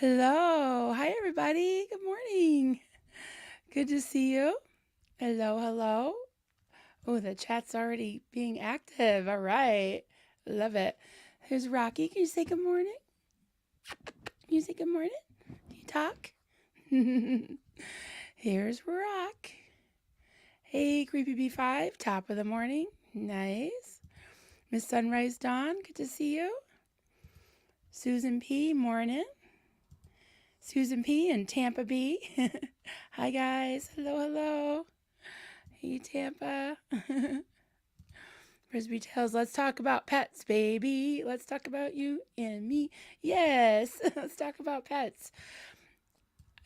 Hello. Hi, everybody. Good morning. Good to see you. Hello, hello. Oh, the chat's already being active. All right. Love it. Here's Rocky. Can you say good morning? Can you say good morning? Can you talk? Here's Rock. Hey, Creepy B5. Top of the morning. Nice. Miss Sunrise Dawn. Good to see you. Susan P. Morning. Susan P. and Tampa B. Hi, guys. Hello, hello. Hey, Tampa. Frisbee Tales, let's talk about pets, baby. Let's talk about you and me. Yes, let's talk about pets.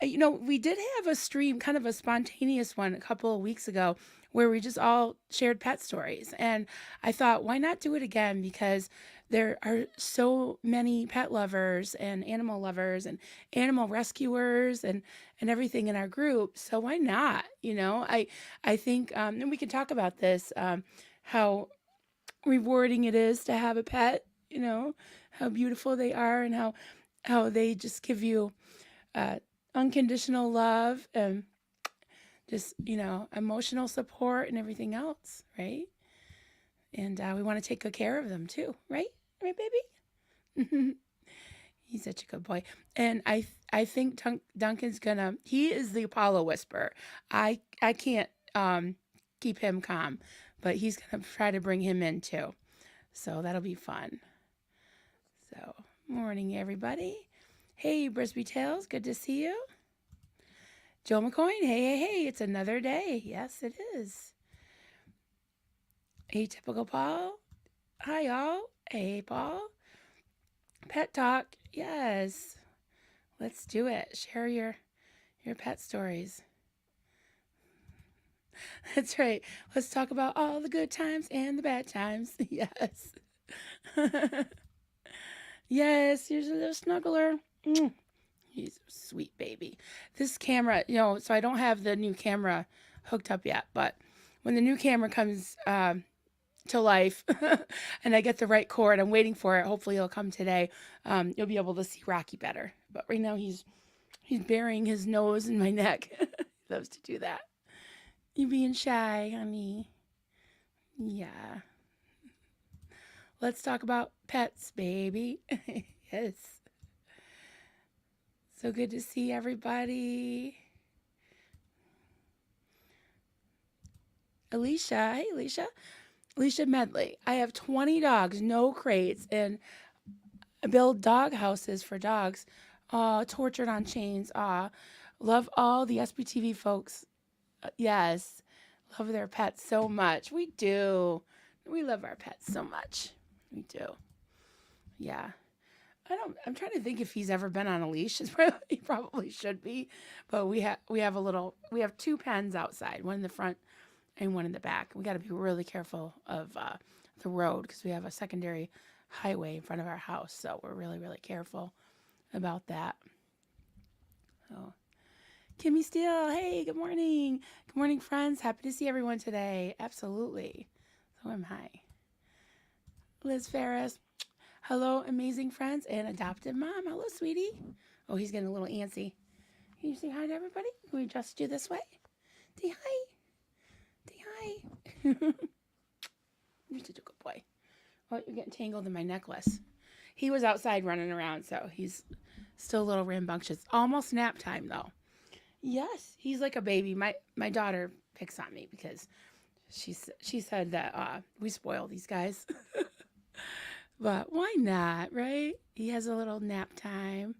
We did have a stream, kind of a spontaneous one a couple of weeks ago, where we just all shared pet stories. And I thought, why not do it again? Because there are so many pet lovers and animal rescuers and everything in our group. So why not? I think, and we can talk about this, how rewarding it is to have a pet, how beautiful they are and how they just give you uh, unconditional love and just, emotional support and everything else, right? And we want to take good care of them too, right? Right, baby? He's such a good boy. And I think Duncan's gonna, he is the Apollo whisperer. I can't keep him calm, but he's gonna try to bring him in too. So that'll be fun. So, morning, everybody. Hey, Brisby Tales, good to see you. Joe McCoy, hey, it's another day. Yes, it is. Atypical Paul, hi, y'all. Hey, Paul. Pet Talk, yes. Let's do it. Share your pet stories. That's right. Let's talk about all the good times and the bad times. Yes. Yes, here's a little snuggler. He's a sweet baby. This camera, so I don't have the new camera hooked up yet, but when the new camera comes to life and I get the right cord, I'm waiting for it. Hopefully it'll come today. You'll be able to see Rocky better. But right now he's burying his nose in my neck. He loves to do that. You being shy, honey. Yeah. Let's talk about pets, baby. Yes. So good to see everybody. Alicia. Hey, Alicia. Alicia Medley. I have 20 dogs, no crates, and I build dog houses for dogs. Tortured on chains. Love all the SBTV folks. Yes. Love their pets so much. We do. We love our pets so much. We do. Yeah. I'm trying to think if he's ever been on a leash. He probably should be. But we have two pens outside, one in the front and one in the back. We got to be really careful of the road because we have a secondary highway in front of our house. So we're really, really careful about that. So, Kimmy Steele, hey, good morning. Good morning, friends. Happy to see everyone today. Absolutely. So am I. Liz Ferris, hello, amazing friends and adopted mom. Hello, sweetie. Oh, he's getting a little antsy. Can you say hi to everybody? Can we adjust you this way? Say hi. Say hi. You're such a good boy. Oh, you're getting tangled in my necklace. He was outside running around, so he's still a little rambunctious. Almost nap time, though. Yes, he's like a baby. My daughter picks on me because she said that we spoil these guys. But why not, right? He has a little nap time.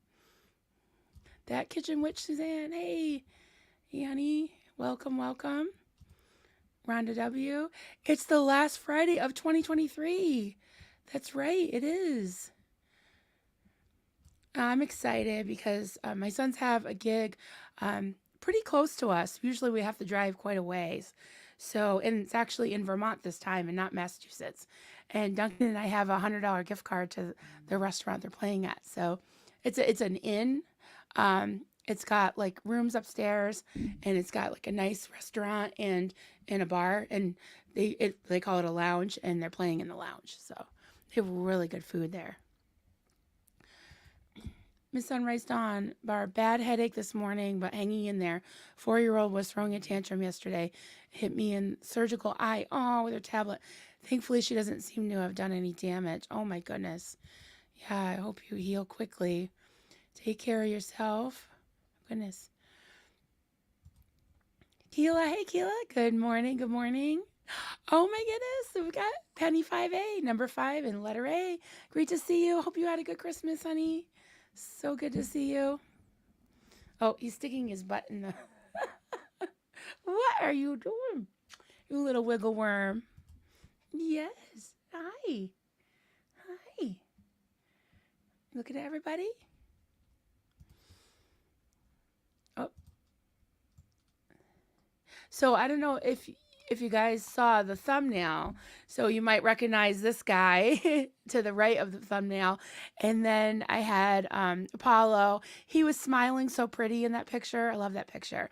That kitchen witch, Suzanne. Hey, hey, honey. Welcome, welcome. Rhonda W. It's the last Friday of 2023. That's right, it is. I'm excited because my sons have a gig pretty close to us. Usually we have to drive quite a ways. So, and it's actually in Vermont this time and not Massachusetts. And Duncan and I have a $100 gift card to the restaurant they're playing at. So it's an inn. It's got like rooms upstairs and it's got like a nice restaurant and a bar and they call it a lounge and they're playing in the lounge. So they have really good food there. Miss Sunrise Dawn bar, bad headache this morning, but hanging in there. 4-year-old was throwing a tantrum yesterday. Hit me in surgical eye. Oh, with her tablet. Thankfully, she doesn't seem to have done any damage. Oh my goodness. Yeah, I hope you heal quickly. Take care of yourself. Goodness. Keela, hey Keela. Good morning. Good morning. Oh my goodness. We've got Penny 5A, number 5 and letter A. Great to see you. Hope you had a good Christmas, honey. So good to see you. Oh, he's sticking his butt in the... What are you doing? You little wiggle worm. Yes. Hi. Hi. Look at everybody. Oh. So I don't know if you guys saw the thumbnail. So you might recognize this guy to the right of the thumbnail. And then I had Apollo. He was smiling so pretty in that picture. I love that picture.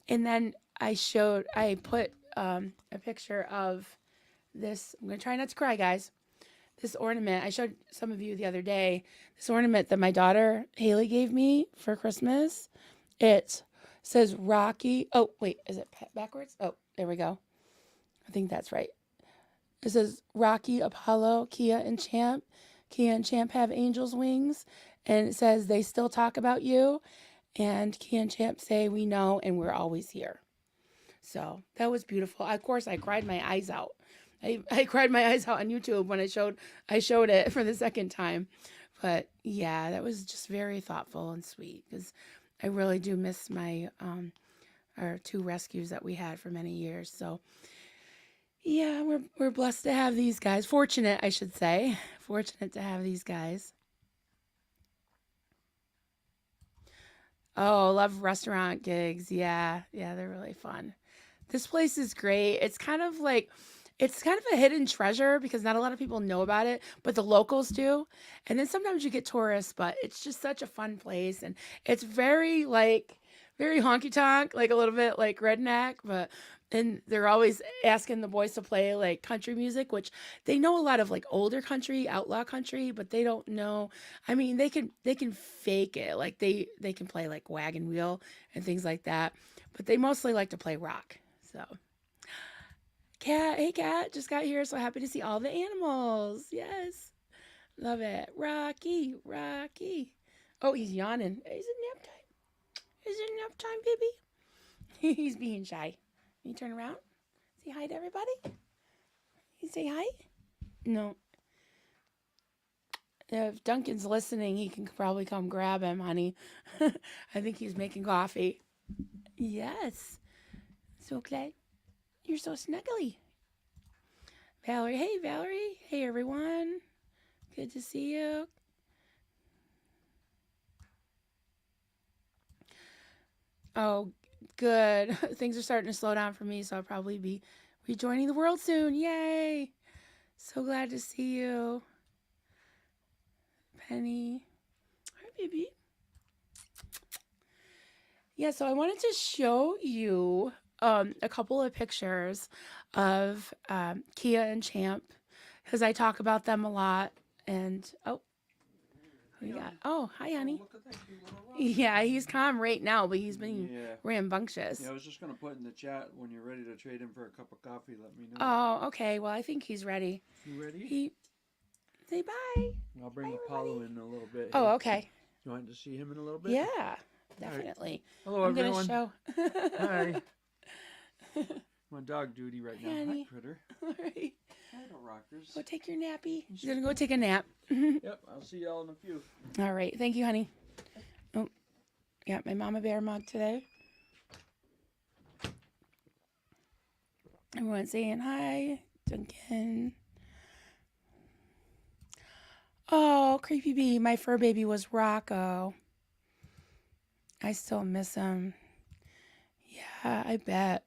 And then I put a picture of this. I'm going to try not to cry, guys. This ornament. I showed some of you the other day. This ornament that my daughter Haley gave me for Christmas. It says Rocky. Oh, wait. Is it backwards? Oh, there we go. I think that's right. It says Rocky, Apollo, Kia, and Champ. Kia and Champ have angel's wings. And it says they still talk about you. And Kia and Champ say we know and we're always here. So that was beautiful. Of course, I cried my eyes out. I cried my eyes out on YouTube when I showed it for the second time. But yeah, that was just very thoughtful and sweet because I really do miss my our 2 rescues that we had for many years. So yeah, we're blessed to have these guys. Fortunate, I should say. Fortunate to have these guys. Oh, love restaurant gigs. Yeah, they're really fun. This place is great. It's kind of a hidden treasure because not a lot of people know about it, but the locals do. And then sometimes you get tourists, but it's just such a fun place. And it's very honky tonk, like a little bit like redneck, and they're always asking the boys to play like country music, which they know a lot of like older country, outlaw country, but they don't know. I mean, they can fake it. Like they can play like Wagon Wheel and things like that, but they mostly like to play rock. So, Cat, hey Cat, just got here. So happy to see all the animals. Yes. Love it. Rocky, Rocky. Oh, he's yawning. Is it nap time? Is it nap time, baby? He's being shy. Can you turn around? Say hi to everybody. You say hi? No. If Duncan's listening, he can probably come grab him, honey. I think he's making coffee. Yes. So glad. You're so snuggly. Valerie. Hey, Valerie. Hey, everyone. Good to see you. Oh, good. Things are starting to slow down for me, so I'll probably be rejoining the world soon. Yay. So glad to see you. Penny. Hi, baby. Yeah, so I wanted to show you a couple of pictures of Kia and Champ because I talk about them a lot. And who you got? Oh, hi, honey. Look at that cute little rock. Yeah, he's calm right now, but he's being Yeah. rambunctious. Yeah, I was just gonna put in the chat when you're ready to trade him for a cup of coffee. Let me know. Oh, okay. Well, I think he's ready. You ready? Say bye. I'll bring Bye, Apollo everybody. in a little bit. Oh, Here. okay. You want to see him in a little bit? Yeah, definitely. Hello, I'm everyone. gonna show. Hi. I'm on dog duty right now. Hi, Hi, honey. critter. All right. Hi, the rockers. Go take your nappy. She's gonna go take a nap. Yep, I'll see y'all in a few. All right. Thank you, honey. Oh, got my Mama Bear mug today. Everyone saying hi. Duncan. Oh, Creepy Bee. My fur baby was Rocco. I still miss him. Yeah, I bet.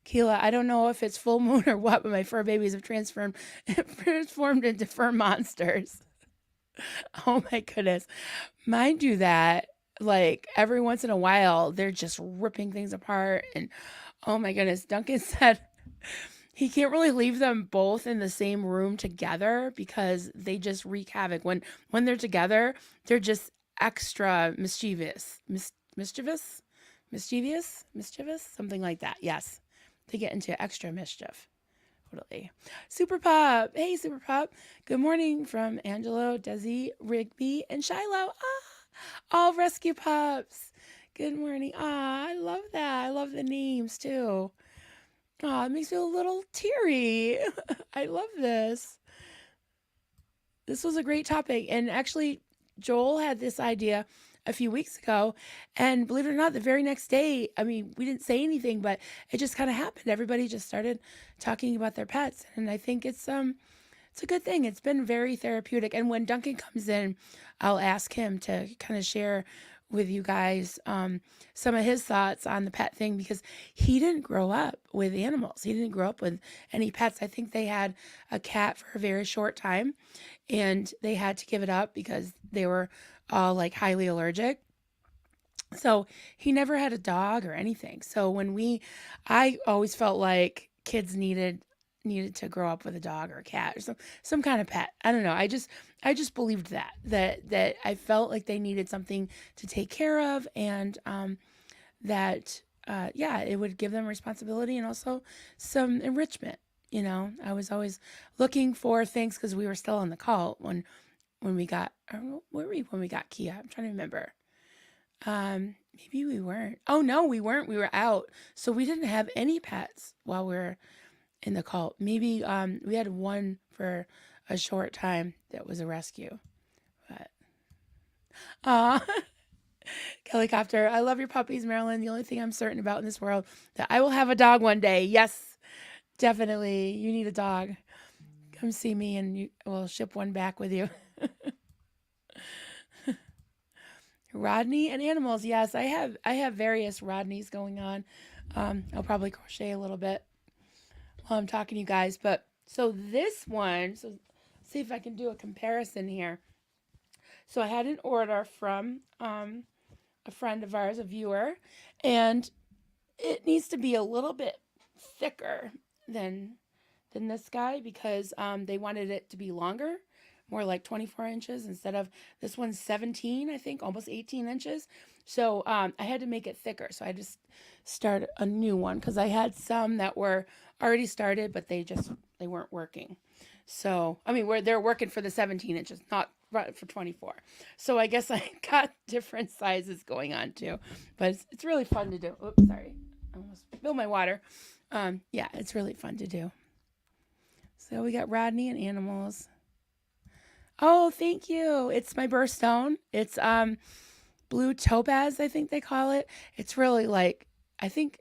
Keela, I don't know if it's full moon or what, but my fur babies have transformed into fur monsters. Oh my goodness. Mine do that like every once in a while. They're just ripping things apart. And oh my goodness. Duncan said he can't really leave them both in the same room together because they just wreak havoc. When they're together, they're just extra mischievous, something like that. Yes, they get into extra mischief. Totally. Super Pop. Hey, Super Pop. Good morning from Angelo, Desi, Rigby, and Shiloh. All rescue pups. Good morning. I love that. I love the names too. It makes me a little teary. I love this. This was a great topic. And actually, Joel had this idea a few weeks ago. And believe it or not, the very next day, I mean, we didn't say anything, but it just kind of happened. Everybody just started talking about their pets. And I think it's a good thing. It's been very therapeutic. And when Duncan comes in, I'll ask him to kind of share with you guys some of his thoughts on the pet thing because he didn't grow up with animals. He didn't grow up with any pets. I think they had a cat for a very short time and they had to give it up because they were all like highly allergic. So he never had a dog or anything. So I always felt like kids needed to grow up with a dog or a cat or some kind of pet. I don't know. I just believed that I felt like they needed something to take care of and that yeah, it would give them responsibility and also some enrichment. I was always looking for things because we were still in the cult when we got where were we when we got Kia? I'm trying to remember. Maybe we weren't. Oh no, we weren't. We were out. So we didn't have any pets while we were in the cult. Maybe we had one for a short time that was a rescue. But Helicopter, I love your puppies, Marilyn. The only thing I'm certain about in this world that I will have a dog one day. Yes, definitely. You need a dog. Come see me and we'll ship one back with you. Rodney and animals. Yes, I have various Rodneys going on. I'll probably crochet a little bit while I'm talking to you guys. But so this one, so see if I can do a comparison here. So I had an order from a friend of ours, a viewer, and it needs to be a little bit thicker than this guy because they wanted it to be longer, more like 24 inches instead of this one's 17, I think, almost 18 inches. So I had to make it thicker. So I just started a new one because I had some that were already started, but they weren't working. So, I mean, they're working for the 17 inches, not for 24. So I guess I got different sizes going on too, but it's really fun to do. Oops, sorry. I almost spilled my water. Yeah, it's really fun to do. So we got Rodney and animals. Oh, thank you. It's my birthstone. It's blue topaz, I think they call it. It's really like I think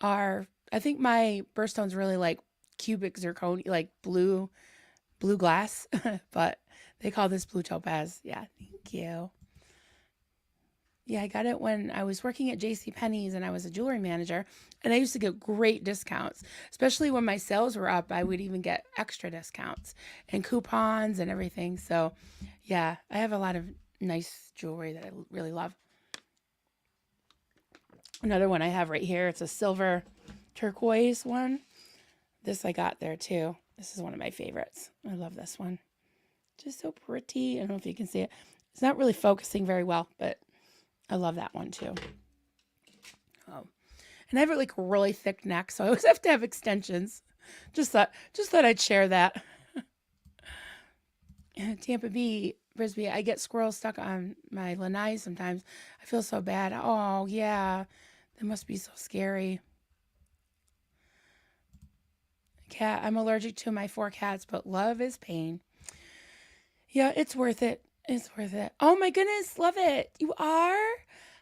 my birthstone's really like cubic zirconia, like blue glass, but they call this blue topaz. Yeah, thank you. Yeah, I got it when I was working at JCPenney's and I was a jewelry manager, and I used to get great discounts, especially when my sales were up. I would even get extra discounts and coupons and everything. So, yeah, I have a lot of nice jewelry that I really love. Another one I have right here, it's a silver turquoise one. This I got there too. This is one of my favorites. I love this one. Just so pretty. I don't know if you can see it. It's not really focusing very well, but I love that one too. Oh, and I have like a really thick neck, so I always have to have extensions. Just thought I'd share that. Tampa Bay, Frisbee, I get squirrels stuck on my lanai sometimes. I feel so bad. Oh yeah, that must be so scary. Cat, I'm allergic to my 4 cats, but love is pain. Yeah, it's worth it. It's worth it. Oh my goodness, love it. You are?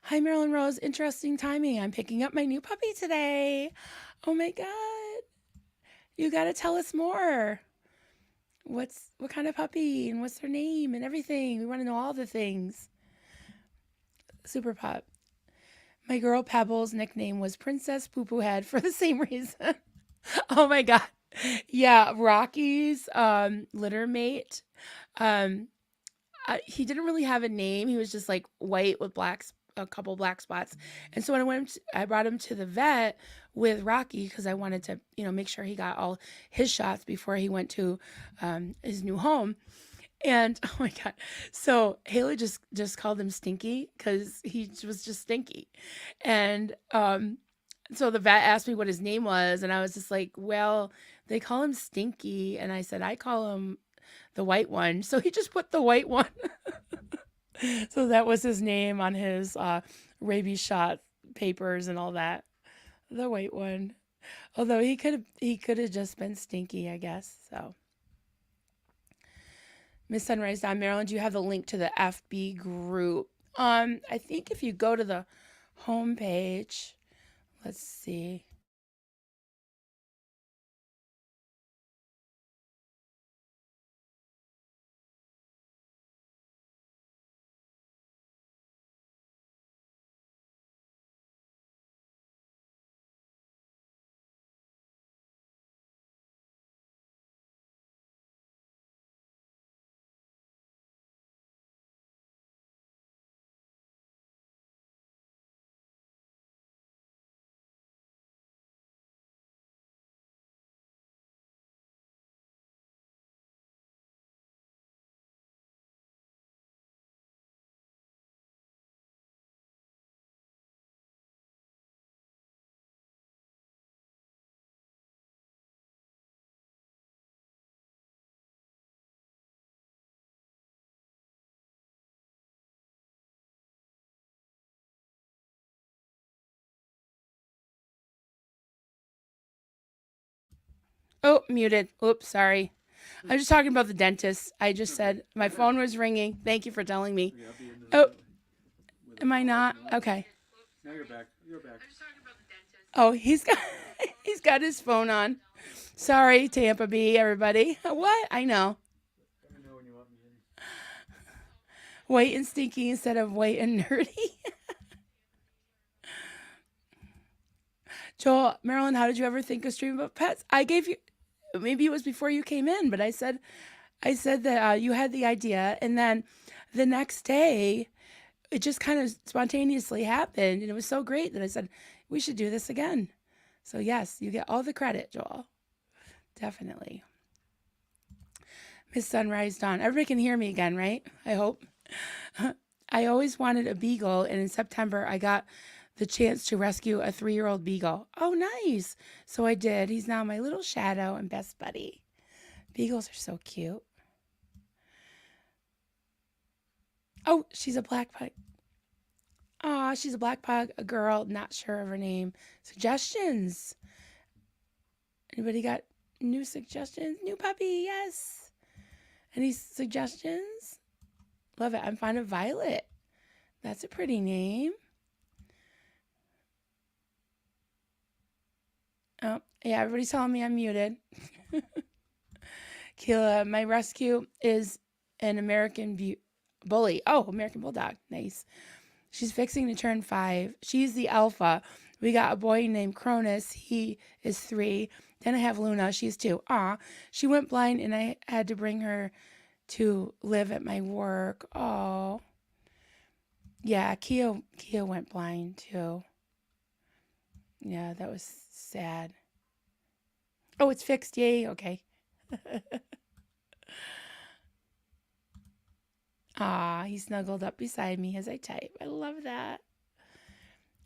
Hi, Marilyn Rose. Interesting timing. I'm picking up my new puppy today. Oh my God. You got to tell us more. What kind of puppy and what's her name and everything. We want to know all the things. Super Pup. My girl Pebble's nickname was Princess Poo Poo Head for the same reason. Oh my God. Yeah, Rocky's litter mate. He didn't really have a name. He was just like white with black a couple black spots. And so when I brought him to the vet with Rocky because I wanted to, make sure he got all his shots before he went to his new home. And oh my god, so Haley just called him Stinky because he was just stinky, and so the vet asked me what his name was, and I was just like, well, they call him Stinky, and I said I call him the white one, so he just put the white one. So that was his name on his rabies shot papers and all that. The white one. Although he could have just been Stinky, I guess. So Miss Sunrise Dawn, Maryland, do you have the link to the FB group? I think if you go to the homepage, let's see. Oh, muted. Oops, sorry. I was just talking about the dentist. I just said my phone was ringing. Thank you for telling me. Yeah, I'll be in Oh, with a am I call, not? you know? Okay. Now you're back. You're back. Oh, he's got he's got his phone on. Sorry, Tampa B, everybody. What? I know. Let me know when you want me in. White and stinky instead of white and nerdy. Joel, Marilyn, how did you ever think of streaming about pets? I gave you, maybe it was before you came in, but I said that you had the idea, and then the next day, it just kind of spontaneously happened, and it was so great that I said we should do this again. So yes, you get all the credit, Joel. Definitely. Miss Sunrise Dawn. Everybody can hear me again, right? I hope. I always wanted a beagle, and in September, I got the chance to rescue a 3-year-old beagle. Oh, nice. So I did. He's now my little shadow and best buddy. Beagles are so cute. Oh, she's a black pug. Aw, she's a black pug, a girl, not sure of her name. Suggestions. Anybody got new suggestions? New puppy, yes. Any suggestions? Love it. I'm fond of Violet. That's a pretty name. Oh, yeah, everybody's telling me I'm muted. Keela, my rescue is an American bully. Oh, American Bulldog. Nice. She's fixing to turn 5. She's the alpha. We got a boy named Cronus. He is 3. Then I have Luna. She's 2. Aw, she went blind and I had to bring her to live at my work. Oh, yeah, Kia went blind too. Yeah, that was sad. Oh, it's fixed. Yay. Okay. Ah, he snuggled up beside me as I type. I love that.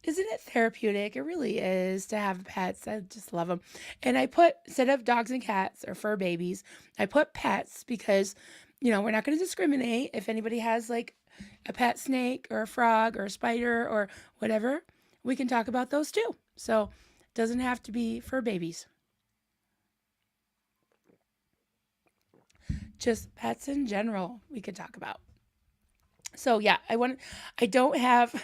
Isn't it therapeutic? It really is to have pets. I just love them. And I put, instead of dogs and cats or fur babies, I put pets because, we're not going to discriminate. If anybody has like a pet snake or a frog or a spider or whatever, we can talk about those too. So it doesn't have to be fur babies. Just pets in general, we could talk about. So yeah, I don't have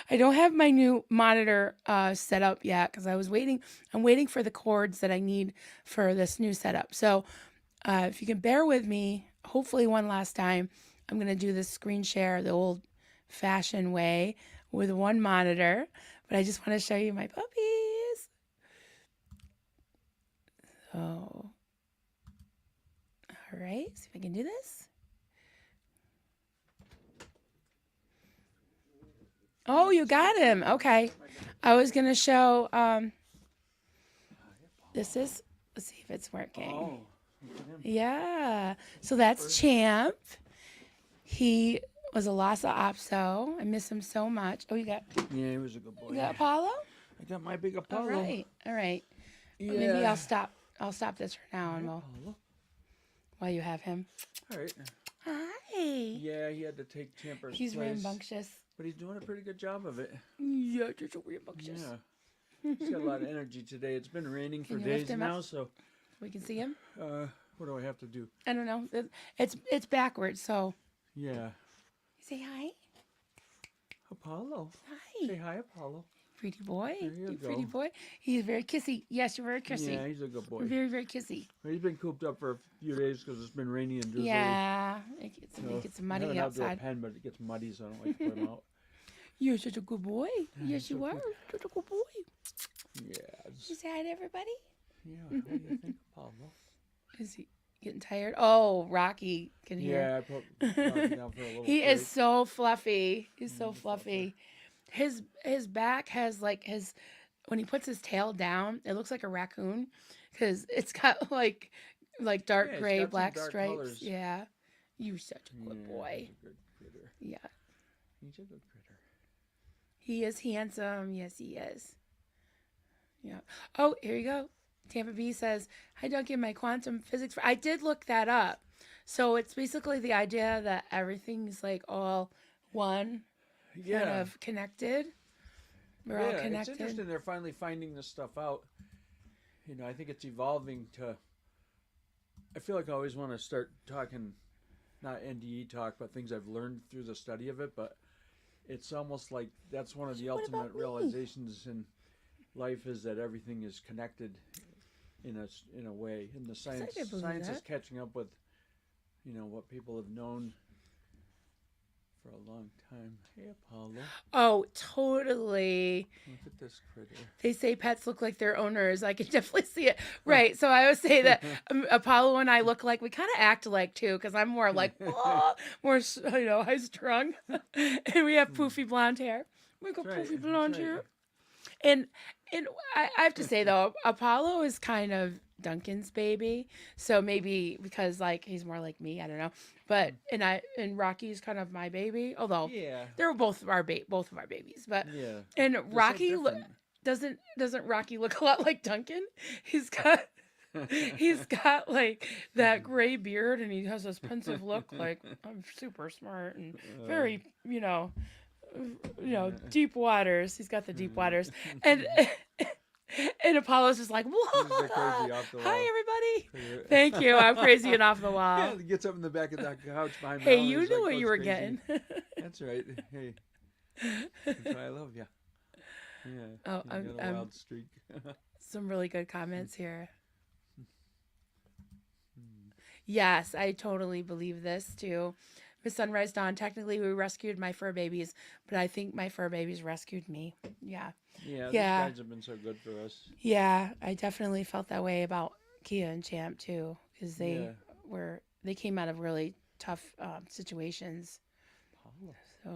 I don't have my new monitor set up yet because I'm waiting for the cords that I need for this new setup. So if you can bear with me, hopefully one last time, I'm going to do this screen share the old fashioned way with one monitor. But I just want to show you my puppies. So, all right, see if I can do this. Oh, you got him. Okay. I was gonna show. This is. Let's see if it's working. Oh, look at him. Yeah. So that's Champ. He was a Lhasa Apso. I miss him so much. Oh, you got Yeah, he was a good boy. you got Apollo. I got my big Apollo. All right. All right. Yeah. Maybe I'll stop. I'll stop this for now, and we'll Apollo. while you have him. All right. Hi. Yeah, he had to take Champer's He's place, rambunctious. but he's doing a pretty good job of it. Yeah, just so rambunctious. Yeah. He's got a lot of energy today. It's been raining for Can you lift days him now, up? so We can see him. what do I have to do? I don't know. It's backwards. So Yeah. say hi. Apollo. Hi, Say hi, Apollo. pretty boy. There you Pretty go. boy. He's very kissy. Yes, you're very kissy. Yeah, he's a good boy. Very, very kissy. He's been cooped up for a few days because it's been rainy and drizzly. Yeah, it So gets I muddy have an outdoor outside. pen, but it gets muddy, so I don't like to put him out. You're such a good boy. Yes, he's you so are. good. Such a good boy. Yeah. You say hi to everybody. Yeah. What do you think, Apollo? Is he getting tired? Oh, Rocky can hear. Yeah, I put Rocky down for a little He break. is so fluffy. He's so He's a fluffer. fluffy. His back has like his when he puts his tail down, it looks like a raccoon because it's got like dark Yeah, it's gray, got some black dark stripes. colors. Yeah, you're such a good Yeah, boy. He's a good critter. Yeah, He's a good critter. he is handsome. Yes, he is. Yeah. Oh, here you go. Tampa B says, "Hi, Duncan. My quantum physics. I did look that up. So it's basically the idea that everything's like all one, Yeah. kind of connected. We're all It's connected. interesting they're finally finding this stuff out. You know, I think it's evolving to. I feel like I always want to start talking, not NDE talk, but things I've learned through the study of it. But it's almost like that's one of the What about ultimate me? realizations in life is that everything is connected in a way. And the science I believe science is that. catching up with, what people have known for a long time. Hey, Apollo, Oh, totally. look at this critter. They say pets look like their owners. I can definitely see it. Right. So I always say that Apollo and I look like we kind of act alike too, because I'm more like more high strung, and we have poofy blonde hair. We got That's right, poofy that's blonde right. hair, and I have to say though, Apollo is kind of Duncan's baby. So maybe because like he's more like me, I don't know. But and Rocky's kind of my baby, although Yeah, they're both of our babies. But yeah. and They're so Rocky different. doesn't Rocky look a lot like Duncan? He's got like that gray beard and he has this pensive look like I'm super smart and very deep waters. He's got the deep waters and and Apollo's just like, He's whoa, the crazy off the wall. hi everybody. critter. Thank you. I'm crazy and off the wall. Yeah, he gets up in the back of that couch behind Hey, Mel, you he's knew like, what goes you were crazy. getting. That's right. Hey, that's why I love you. Yeah. Oh, you got a wild streak. Some really good comments here. Yes, I totally believe this too. Miss Sunrise Dawn, technically we rescued my fur babies, but I think my fur babies rescued me. Yeah. Yeah, Yeah. these guys have been so good for us. Yeah, I definitely felt that way about Kia and Champ too, because Yeah. they came out of really tough situations. Apollo. So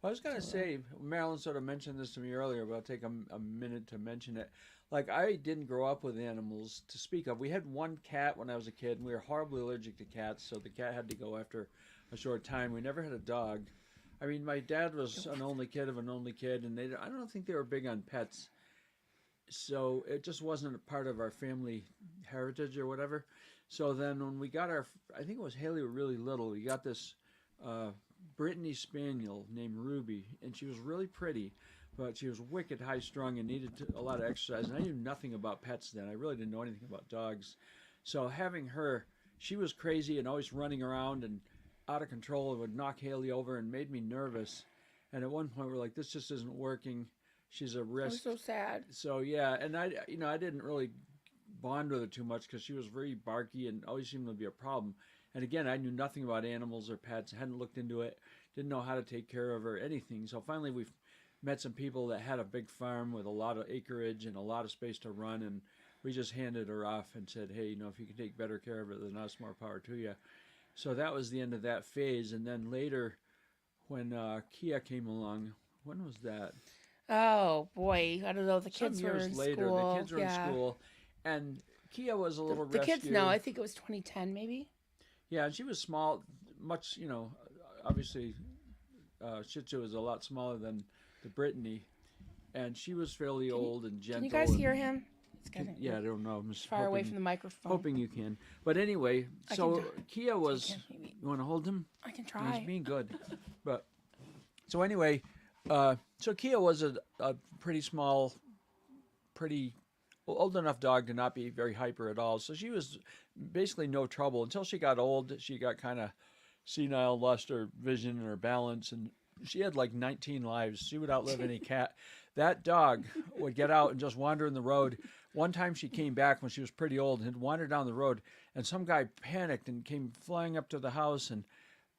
Well, I was gonna say, Marilyn sort of mentioned this to me earlier, but I'll take a minute to mention it. Like, I didn't grow up with animals to speak of. We had one cat when I was a kid, and we were horribly allergic to cats, so the cat had to go after a short time. We never had a dog. I mean, my dad was an only kid of an only kid, and I don't think they were big on pets. So it just wasn't a part of our family heritage or whatever. So then when we got I think it was Haley really little, we got this Brittany Spaniel named Ruby, and she was really pretty, but she was wicked high strung and needed a lot of exercise. And I knew nothing about pets then. I really didn't know anything about dogs. So having her, she was crazy and always running around and out of control and would knock Haley over and made me nervous. And at one point we're like, this just isn't working. She's a I'm risk. so sad. So yeah, and I didn't really bond with her too much because she was very barky and always seemed to be a problem. And again, I knew nothing about animals or pets, hadn't looked into it, didn't know how to take care of her, anything. So finally we met some people that had a big farm with a lot of acreage and a lot of space to run, and we just handed her off and said, hey, if you can take better care of it than us, more power to you. So that was the end of that phase. And then later, when Kia came along, when was that? Oh boy, I don't know. The Some kids were years in later. school. The kids were in Yeah. school, and Kia was a little The kids know. rescue. I think it was 2010, maybe. Yeah, and she was small, much, obviously, Shih Tzu is a lot smaller than the Brittany, and she was fairly Can you, old and can you gentle. guys And hear him? It's kind of yeah, I don't know. I'm just far away from the microphone. hoping you can. But anyway, I so can Kia was. him, maybe. You want to hold him? I can He's try. being good. But so anyway, so Kia was a pretty small, pretty old enough dog to not be very hyper at all. So she was basically no trouble until she got old. She got kind of senile, lost her vision and her balance, and she had like 19 lives. She would outlive any cat. That dog would get out and just wander in the road. One time she came back when she was pretty old and had wandered down the road, and some guy panicked and came flying up to the house and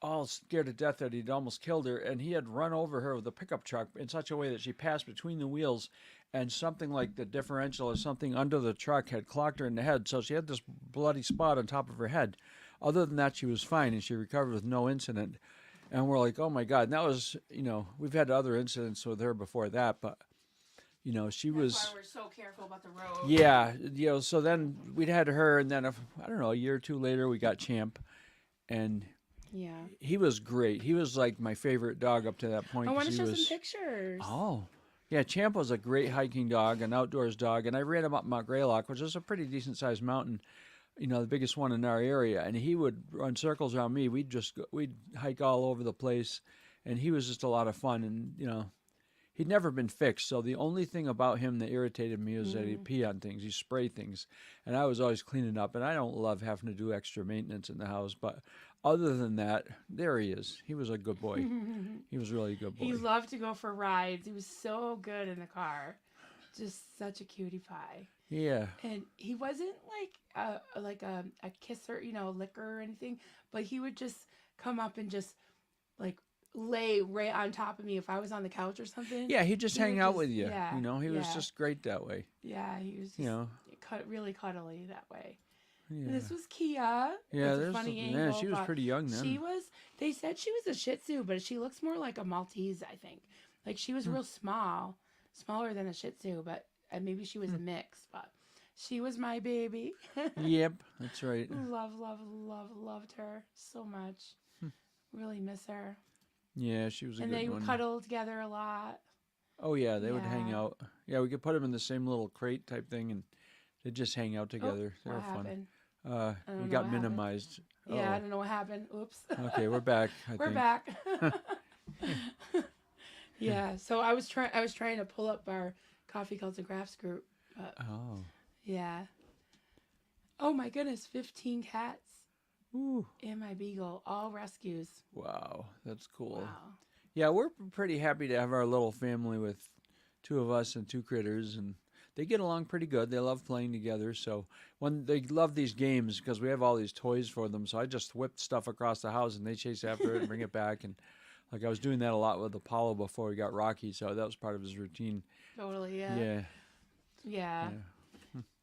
all scared to death that he'd almost killed her, and he had run over her with a pickup truck in such a way that she passed between the wheels, and something like the differential or something under the truck had clocked her in the head, so she had this bloody spot on top of her head. Other than that, she was fine, and she recovered with no incident. And we're like, oh my God. And that was, we've had other incidents with her before that, but, she was. That's why we're so careful about the road. Yeah, so then we'd had her, and then, I don't know, a year or two later, we got Champ, and Yeah. he was great. He was like my favorite dog up to that point. I want to 'cause show he was, some pictures. Oh, yeah, Champ was a great hiking dog, an outdoors dog, and I ran him up Mount Greylock, which is a pretty decent sized mountain, the biggest one in our area, and he would run circles around me. We'd hike all over the place, and he was just a lot of fun, and he'd never been fixed. So the only thing about him that irritated me was that he'd pee on things, he'd spray things, and I was always cleaning up. And I don't love having to do extra maintenance in the house, but other than that, there he is. He was a good boy. He was really a good boy. He loved to go for rides. He was so good in the car. Just such a cutie pie. Yeah. And he wasn't like a kisser, licker or anything, but he would just come up and just like lay right on top of me if I was on the couch or something. Yeah, he'd just He hang would out just- with you. yeah, He was yeah. just great that way. Yeah, he was just really cuddly that way. Yeah. And this was Kia. Yeah, With a there's funny yeah, angle, she was but pretty young then. they said she was a Shih Tzu, but she looks more like a Maltese, I think. Like she was real small, smaller than a Shih Tzu, but maybe she was a mix, but she was my baby. Yep, that's right. Loved her so much. Really miss her. Yeah, she was a And good they one. would cuddle together a lot. Oh yeah, they would hang Yeah. out. Yeah, we could put them in the same little crate type thing, and they'd just hang out together. They What were fun. happened? We know got what happened. minimized. Yeah, I Oh. don't know what happened. Oops. Okay, we're back. We're back. Yeah, so I was trying to pull up our Coffee Cults and Crafts group. But Oh. yeah. Oh my goodness, 15 cats Ooh. and my beagle, all rescues. Wow, that's cool. Wow. Yeah, we're pretty happy to have our little family with two of us and two critters, and they get along pretty good. They love playing together. So when they love these games because we have all these toys for them, so I just whip stuff across the house and they chase after it and bring it back. And like I was doing that a lot with Apollo before we got Rocky, so that was part of his routine. Totally, yeah. Yeah. Yeah.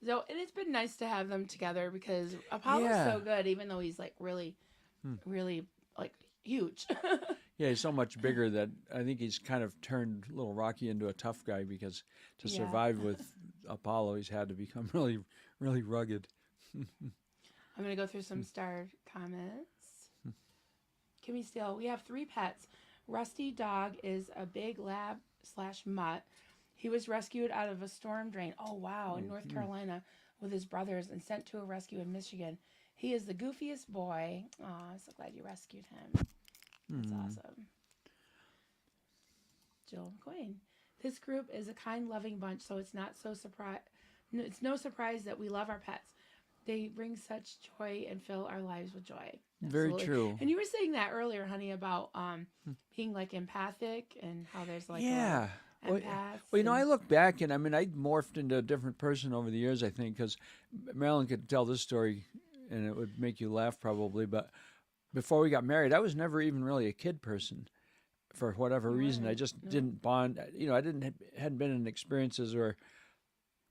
So, and it's been nice to have them together because Apollo's Yeah. so good, even though he's like really, really like huge. Yeah, he's so much bigger that I think he's kind of turned little Rocky into a tough guy because to Yeah. survive with Apollo, he's had to become really, really rugged. I'm going to go through some star comments. Kimmy Steele, we have 3 pets. Rusty Dog is a big lab/mutt. He was rescued out of a storm drain. Oh, wow. In North Carolina with his brothers and sent to a rescue in Michigan. He is the goofiest boy. Oh, I'm so glad you rescued him. That's awesome. Jill McQueen. This group is a kind, loving bunch, so it's not so it's no surprise that we love our pets. They bring such joy and fill our lives with joy. Very Absolutely. true. And you were saying that earlier, honey, about being like empathic and how there's like Yeah. Well, empaths. well, I and- look back and I mean, I morphed into a different person over the years, I think, because Marilyn could tell this story and it would make you laugh probably. But before we got married, I was never even really a kid person for whatever reason. I just didn't bond. I hadn't been in experiences where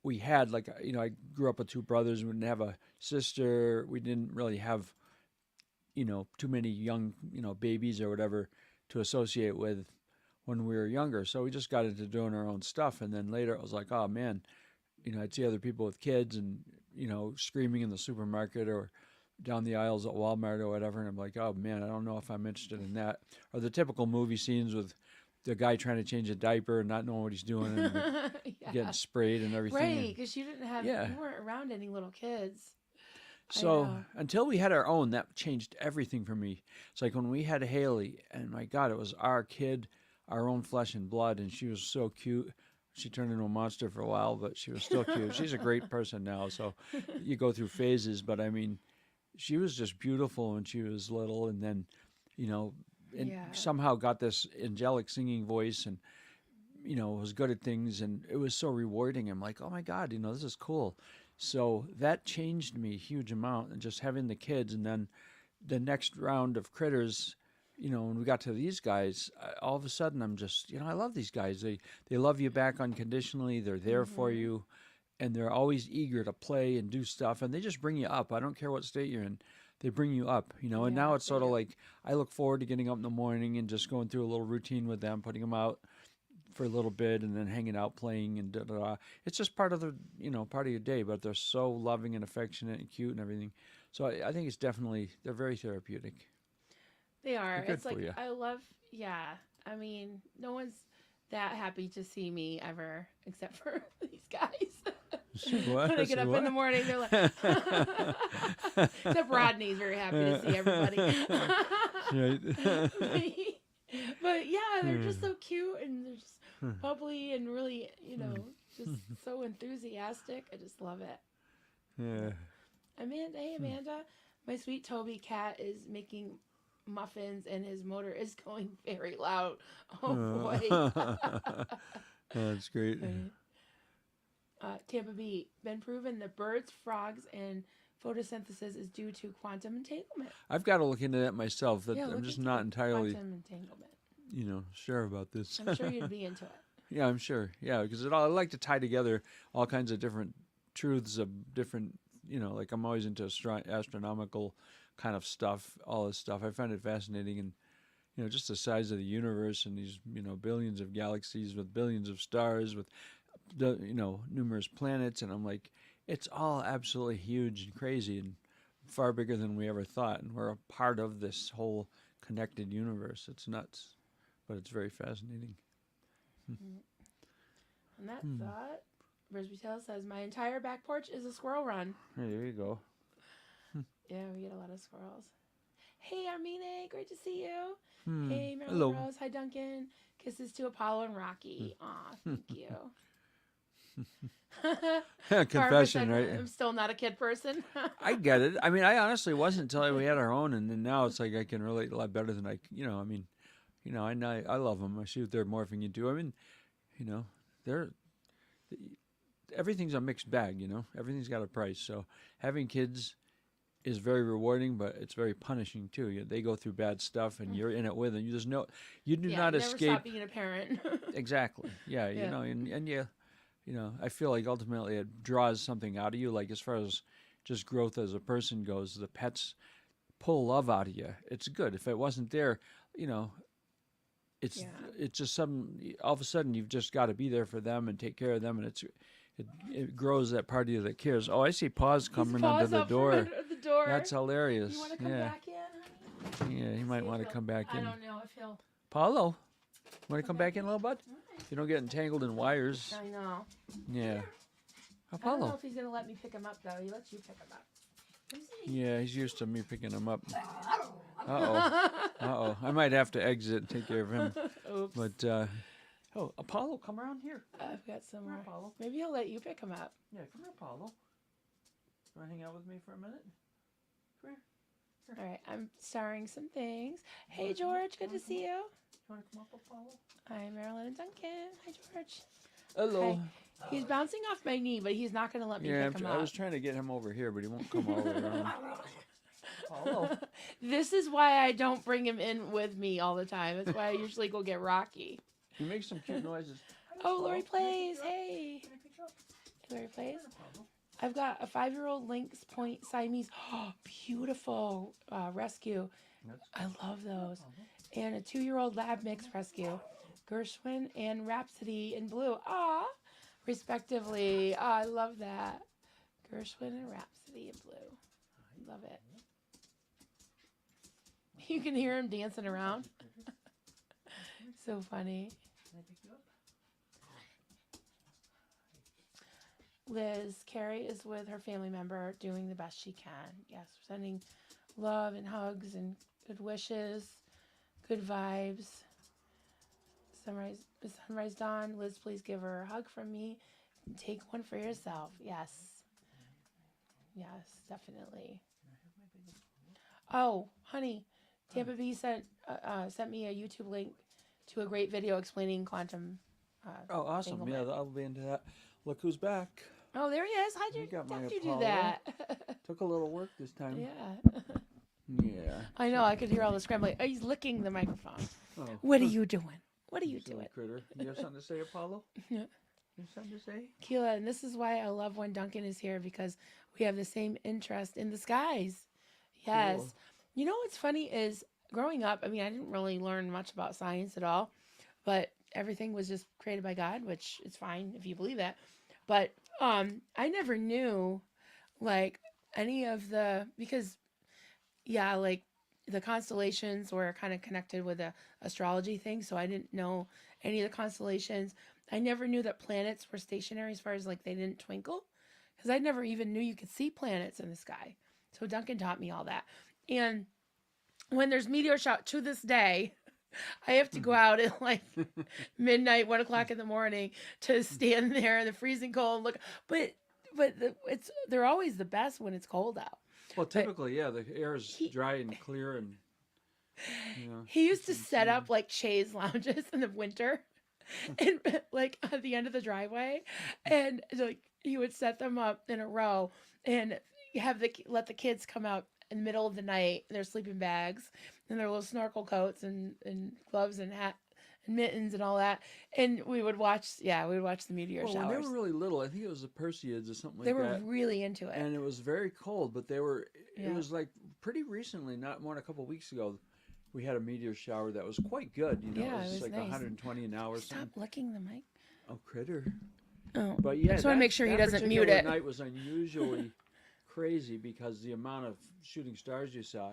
we had like, I grew up with 2 brothers. We didn't have a sister. We didn't really have, too many young, babies or whatever to associate with when we were younger. So we just got into doing our own stuff. And then later it was like, oh man, I'd see other people with kids and, screaming in the supermarket or down the aisles at Walmart or whatever. And I'm like, oh man, I don't know if I'm interested in that. Or the typical movie scenes with the guy trying to change a diaper and not knowing what he's doing and Yeah. getting sprayed and everything. Right, because you didn't have, Yeah. you weren't around any little kids. So know. until we had our own, that changed everything for me. It's like when we had Haley, and my God, it was our kid, our own flesh and blood, and she was so cute. She turned into a monster for a while, but she was still cute. She's a great person now. So you go through phases, but I mean, she was just beautiful when she was little, and then, and Yeah. somehow got this angelic singing voice, and was good at things, and it was so rewarding. I'm like, oh my God, this is cool. So that changed me a huge amount, and just having the kids, and then the next round of critters, when we got to these guys, all of a sudden I'm just, I love these guys. They love you back unconditionally. They're there for you, and they're always eager to play and do stuff, and they just bring you up. I don't care what state you're in. They bring you up, and Yeah, now it's sort of they do. like I look forward to getting up in the morning and just going through a little routine with them, putting them out for a little bit and then hanging out playing and da da da. It's just part of the part of your day, but they're so loving and affectionate and cute and everything. So I think it's definitely they're very therapeutic. They are. They're good It's like, for you. I love, yeah. I mean, no one's that happy to see me ever, except for these guys. What? When I get up in the morning, they're like, except Rodney's very happy to see everybody. But yeah, they're just so cute and they're just bubbly and really, just so enthusiastic. I just love it. Yeah. Amanda, hey Amanda, my sweet Toby cat is making muffins and his motor is going very loud. Oh boy. That's great. Tampa B, been proven that birds, frogs, and photosynthesis is due to quantum entanglement. I've got to look into that myself. That Yeah, I'm look just into not entirely, quantum entanglement. sure about this. I'm sure you'd be into it. Yeah, I'm sure. Yeah, because I like to tie together all kinds of different truths of different, like I'm always into astronomical kind of stuff, all this stuff. I find it fascinating, and just the size of the universe and these, billions of galaxies with billions of stars with the, numerous planets, and I'm like, it's all absolutely huge and crazy and far bigger than we ever thought, and we're a part of this whole connected universe. It's nuts, but it's very fascinating. On that thought, Brisby Tail says, my entire back porch is a squirrel run. Hey, there you go. Yeah, we get a lot of squirrels. Hey, Armine, great to see you. Hey, Marilyn Hello. Rose. Hi, Duncan. Kisses to Apollo and Rocky. Aw, thank you. Confession, Barbara said, right? I'm still not a kid person. I get it. I mean, I honestly wasn't until we had our own, and then now it's like I can relate a lot better than I mean, I know I love them. I see what they're morphing into. I mean, they're everything's a mixed bag. Everything's got a price. So having kids is very rewarding, but it's very punishing too. They go through bad stuff, and you're in it with them. You do Yeah, not never escape. stop being a parent. Exactly. Yeah, Yeah. and I feel like ultimately it draws something out of you. Like as far as just growth as a person goes, the pets pull love out of you. It's good. If it wasn't there, it's Yeah. it's just all of a sudden you've just got to be there for them and take care of them, and it grows that part of you that cares. Oh, I see paws coming His under paws the up from door. under the door. That's hilarious. You want to come Yeah, back in, honey? yeah, he might See want if to he'll- come back I in. don't know if he'll. Paulo, want to come back in, little bud? You don't get entangled in wires. I know. Yeah. I don't know Apollo. if he's gonna let me pick him up though. He lets you pick him up. Let me see. Yeah, he's used to me picking him up. Uh-oh. I might have to exit and take care of him. Oops. But, Apollo, come around here. I've got some Come here, more. Apollo. Maybe he'll let you pick him up. Yeah, come here, Apollo. Want to hang out with me for a minute? Come here. All right, I'm starring some things. Hey, George, good to see you. You want to come up, Apollo? Hi, Marilyn and Duncan. Hi, George. Hello. Hi. He's bouncing off my knee, but he's not going to let me Yeah, pick him I up. was trying to get him over here, but he won't come all the way around. Apollo. This is why I don't bring him in with me all the time. That's why I usually go get Rocky. He makes some cute noises. Oh, Lori Plays. Hey. Lori Plays. I've got a 5-year-old Lynx Point Siamese. Oh, beautiful rescue. I love those. And a 2-year-old Lab Mix rescue. Gershwin and Rhapsody in blue. Ah, respectively. Ah, I love that. Gershwin and Rhapsody in blue. Love it. You can hear him dancing around. So funny. Liz, Carrie is with her family member doing the best she can. Yes, we're sending love and hugs and good wishes, good vibes. Sunrise Dawn, Liz, please give her a hug from me. Take one for yourself. Yes. Yes, definitely. Oh, honey, Tampa B sent me a YouTube link to a great video explaining quantum. Oh, awesome. Yeah, entanglement. I'll be into that. Look who's back. Oh, there he is. How'd You got my you do Apollo. that? Took a little work this time. Yeah. Yeah. I know. I could hear all the scrambling. Oh, he's licking the microphone. Oh. What are you doing? What are you Silly doing? critter. You have something to say, Apollo? Yeah. You have something to say? Keela, and this is why I love when Duncan is here because we have the same interest in the skies. Yes. Cool. You know what's funny is growing up, I mean, I didn't really learn much about science at all, but everything was just created by God, which is fine if you believe that. But I never knew like any of the because yeah, like the constellations were kind of connected with the astrology thing, so I didn't know any of the constellations. I never knew that planets were stationary as far as like they didn't twinkle because I never even knew you could see planets in the sky. So Duncan taught me all that. And when there's meteor shower to this day, I have to go out at like midnight, 1 o'clock in the morning to stand there in the freezing cold and look. But they're always the best when it's cold out. Well, typically, yeah, the air is He- dry and clear, and you know. He used to it's set insane. up like chaise lounges in the winter, and like at the end of the driveway, and like he would set them up in a row and let the kids come out in the middle of the night in their sleeping bags and their little snorkel coats and gloves and hat and mittens and all that, and we would watch the meteor Well, when they showers. were really little, I think it was the Perseids or something They like were that. really into it. And it was very cold, but they were. Yeah. It was like pretty recently, not more than a couple of weeks ago. We had a meteor shower that was quite good. You know, Yeah, it was like nice. 120 an hour. or Stop something. licking the mic. Oh, critter! Oh, But yeah, I just want to make sure he that doesn't mute particular it. Night was unusually crazy because the amount of shooting stars you saw,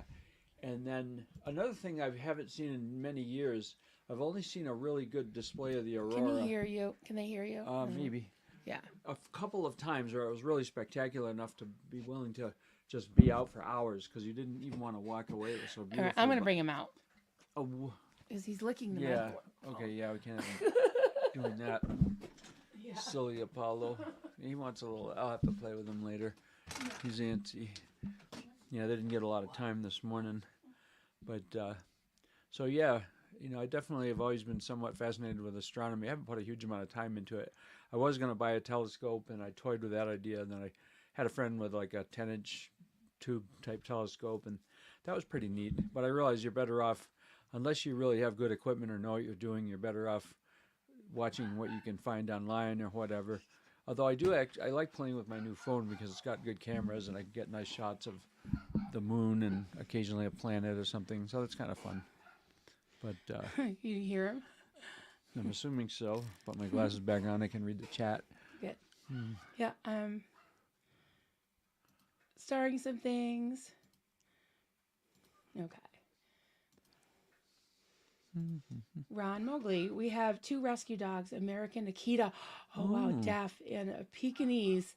and then another thing I haven't seen in many years. I've only seen a really good display of the aurora. Can he hear you? Can they hear you? Maybe. Yeah. A couple of times where it was really spectacular enough to be willing to just be out for hours because you didn't even want to walk away. It was so beautiful. All right, I'm gonna but- bring him out Oh, because he's licking the yeah. mic. Okay, yeah, we can't have him doing that. Silly Apollo. He wants a little. I'll have to play with him later. He's antsy. Yeah, they didn't get a lot of time this morning, but so yeah, you know, I definitely have always been somewhat fascinated with astronomy. I haven't put a huge amount of time into it. I was going to buy a telescope, and I toyed with that idea. And then I had a friend with like a 10-inch tube type telescope, and that was pretty neat. But I realized you're better off, unless you really have good equipment or know what you're doing, you're better off watching what you can find online or whatever. Although I like playing with my new phone because it's got good cameras and I can get nice shots of the moon and occasionally a planet or something. So that's kind of fun. But You hear him? I'm assuming so. Put my glasses back on. I can read the chat. Good. Yeah. Starring some things. Okay. Ron Mowgli. We have 2 rescue dogs, American Akita. Oh, wow, deaf, and a Pekingese,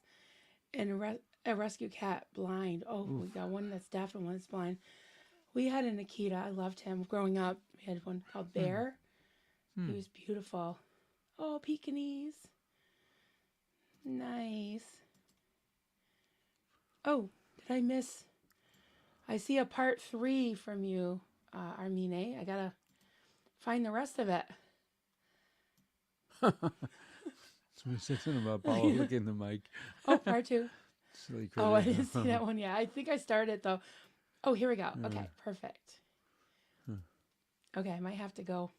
and a rescue cat, blind. Oh, we got one that's deaf and one that's blind. We had an Akita. I loved him growing up. We had one called Bear. He was beautiful. Oh, Pekingese. Nice. Oh, did I miss? I see a part 3 from you, Armine. I gotta find the rest of it. Somebody said something about Apollo licking the mic. Oh, part 2. Silly critter. Oh, I didn't see that one yet. I think I started though. Oh, here we go. Okay, perfect. Okay, I might have to go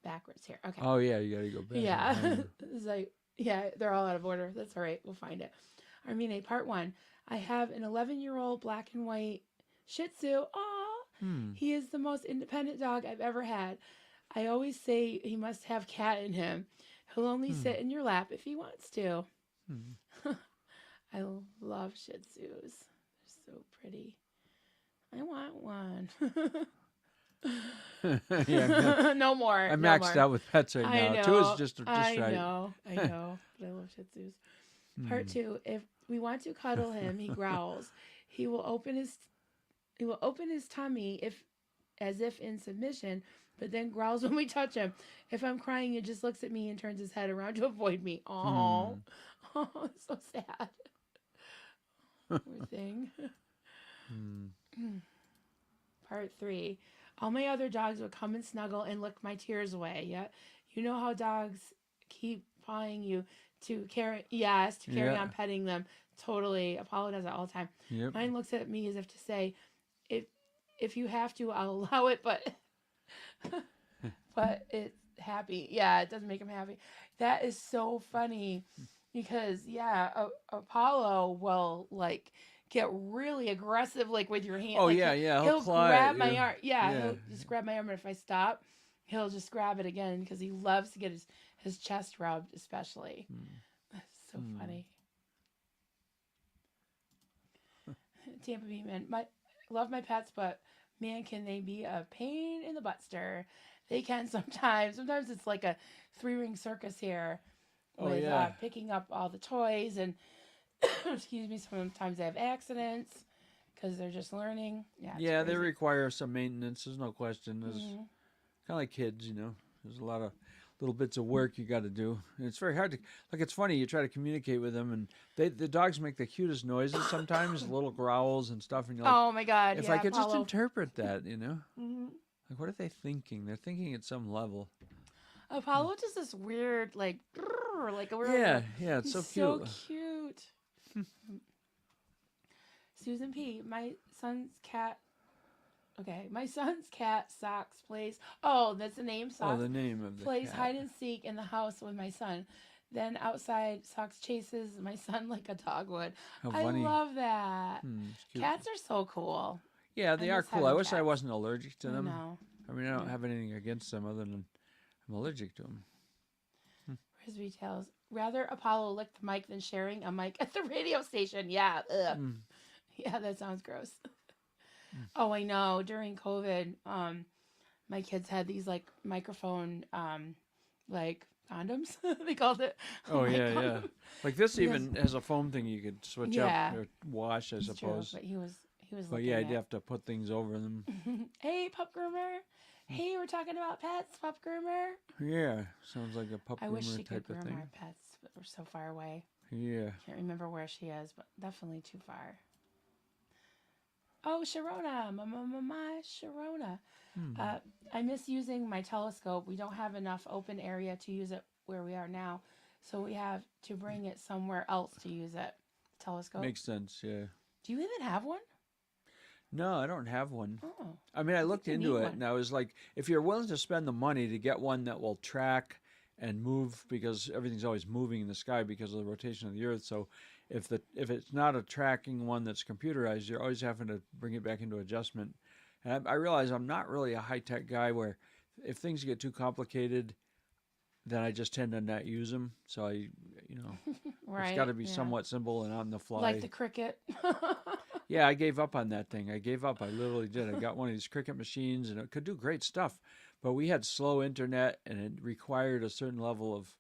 backwards here. Okay. Oh yeah, you gotta go back. Yeah. It's like, yeah, they're all out of order. That's all right. We'll find it. Armine, part 1. I have an 11-year-old black and white Shih Tzu. Aw. He is the most independent dog I've ever had. I always say he must have cat in him. He'll only Hmm. sit in your lap if he wants to. Hmm. I love Shih Tzus. They're so pretty. I want one. Yeah, No more. I'm No maxed more. out with pets right I now. Two is know. just I right. know. I know. But I love Shih Tzus. Part Hmm. 2. If we want to cuddle him, he growls. He will open his tummy if as if in submission, but then growls when we touch him. If I'm crying, he just looks at me and turns his head around to avoid me. Oh, Hmm. oh, so sad. Poor thing. Hmm. Part 3. All my other dogs would come and snuggle and lick my tears away. Yeah, you know how dogs keep pawing you to carry. Yes, to carry Yeah. on petting them. Totally. Apollo does it all the time. Yep. Mine looks at me as if to say, "If if you have to, I'll allow it." But it's happy. Yeah, it doesn't make him happy. That is so funny because yeah, Apollo will like get really aggressive like with your hand. Oh Like yeah, yeah. He'll he'll claw at grab my you. arm. Yeah, Yeah. he'll just grab my arm, and if I stop, he'll just grab it again because he loves to get his chest rubbed, especially. Hmm. That's so Hmm. funny. Tampa Beeman, my love my pets, but man, can they be a pain in the buttster? They can sometimes. Sometimes it's like a three-ring circus here Oh with yeah. picking up all the toys and excuse me. Sometimes they have accidents because they're just learning. Yeah, it's Yeah, they crazy. require some maintenance. There's no question. There's Mm-hmm. kind of like kids, you know. There's a lot of little bits of work you got to do. And it's very hard to like. It's funny. You try to communicate with them, and the dogs make the cutest noises sometimes, little growls and stuff. And you're like, Oh my God! if I Yeah, could just Apollo. interpret that, you know, Mm-hmm. like what are they thinking? They're thinking at some level. Apollo does this weird like a weird. Yeah, yeah. It's He's so so cute. cute. Susan P. My son's cat. Okay, my son's cat Socks plays. Oh, that's the name Oh, Socks the name of the plays cat. hide and seek in the house with my son. Then outside, Socks chases my son like a dog would. How I funny. love that. It's cute. Cats are so cool. Yeah, I they are miss cool. I having wish I cats. wasn't allergic to I them. know. I mean, I don't Yeah. have anything against them other than I'm allergic to them. Frisbee Tales. Rather Apollo lick the mic than sharing a mic at the radio station. Yeah. Ugh. Mm. Yeah, that sounds gross. Oh, I know. During COVID, my kids had these like microphone, like condoms. They called it. Oh My yeah, yeah. condom. Like this Because even has a foam thing you could switch up yeah, or wash, I it's true. suppose. But he was But yeah, looking you'd have to put things over them. at. Hey, pup groomer. Hey, we're talking about pets, pup groomer. Yeah, sounds like a pup I wish groomer she could type of groom thing. our pets, but we're so far away. Yeah. Can't remember where she is, but definitely too far. Oh, Sharona, my Sharona. Hmm. Uh, I miss using my telescope. We don't have enough open area to use it where we are now, so we have to bring it somewhere else to use it. Telescope. Makes sense. Yeah. Do you even have one? No, I don't have one. Oh, I mean, I I think looked you into need it, one. and I was like, if you're willing to spend the money to get one that will track and move, because everything's always moving in the sky because of the rotation of the Earth. So, if it's not a tracking one that's computerized, you're always having to bring it back into adjustment. And I realize I'm not really a high tech guy. Where if things get too complicated, then I just tend to not use them. So Right. it's got to be Yeah. somewhat simple and on the fly. Like the cricket. Yeah, I gave up on that thing. I gave up. I literally did. I got one of these Cricut machines, and it could do great stuff, but we had slow internet, and it required a certain level of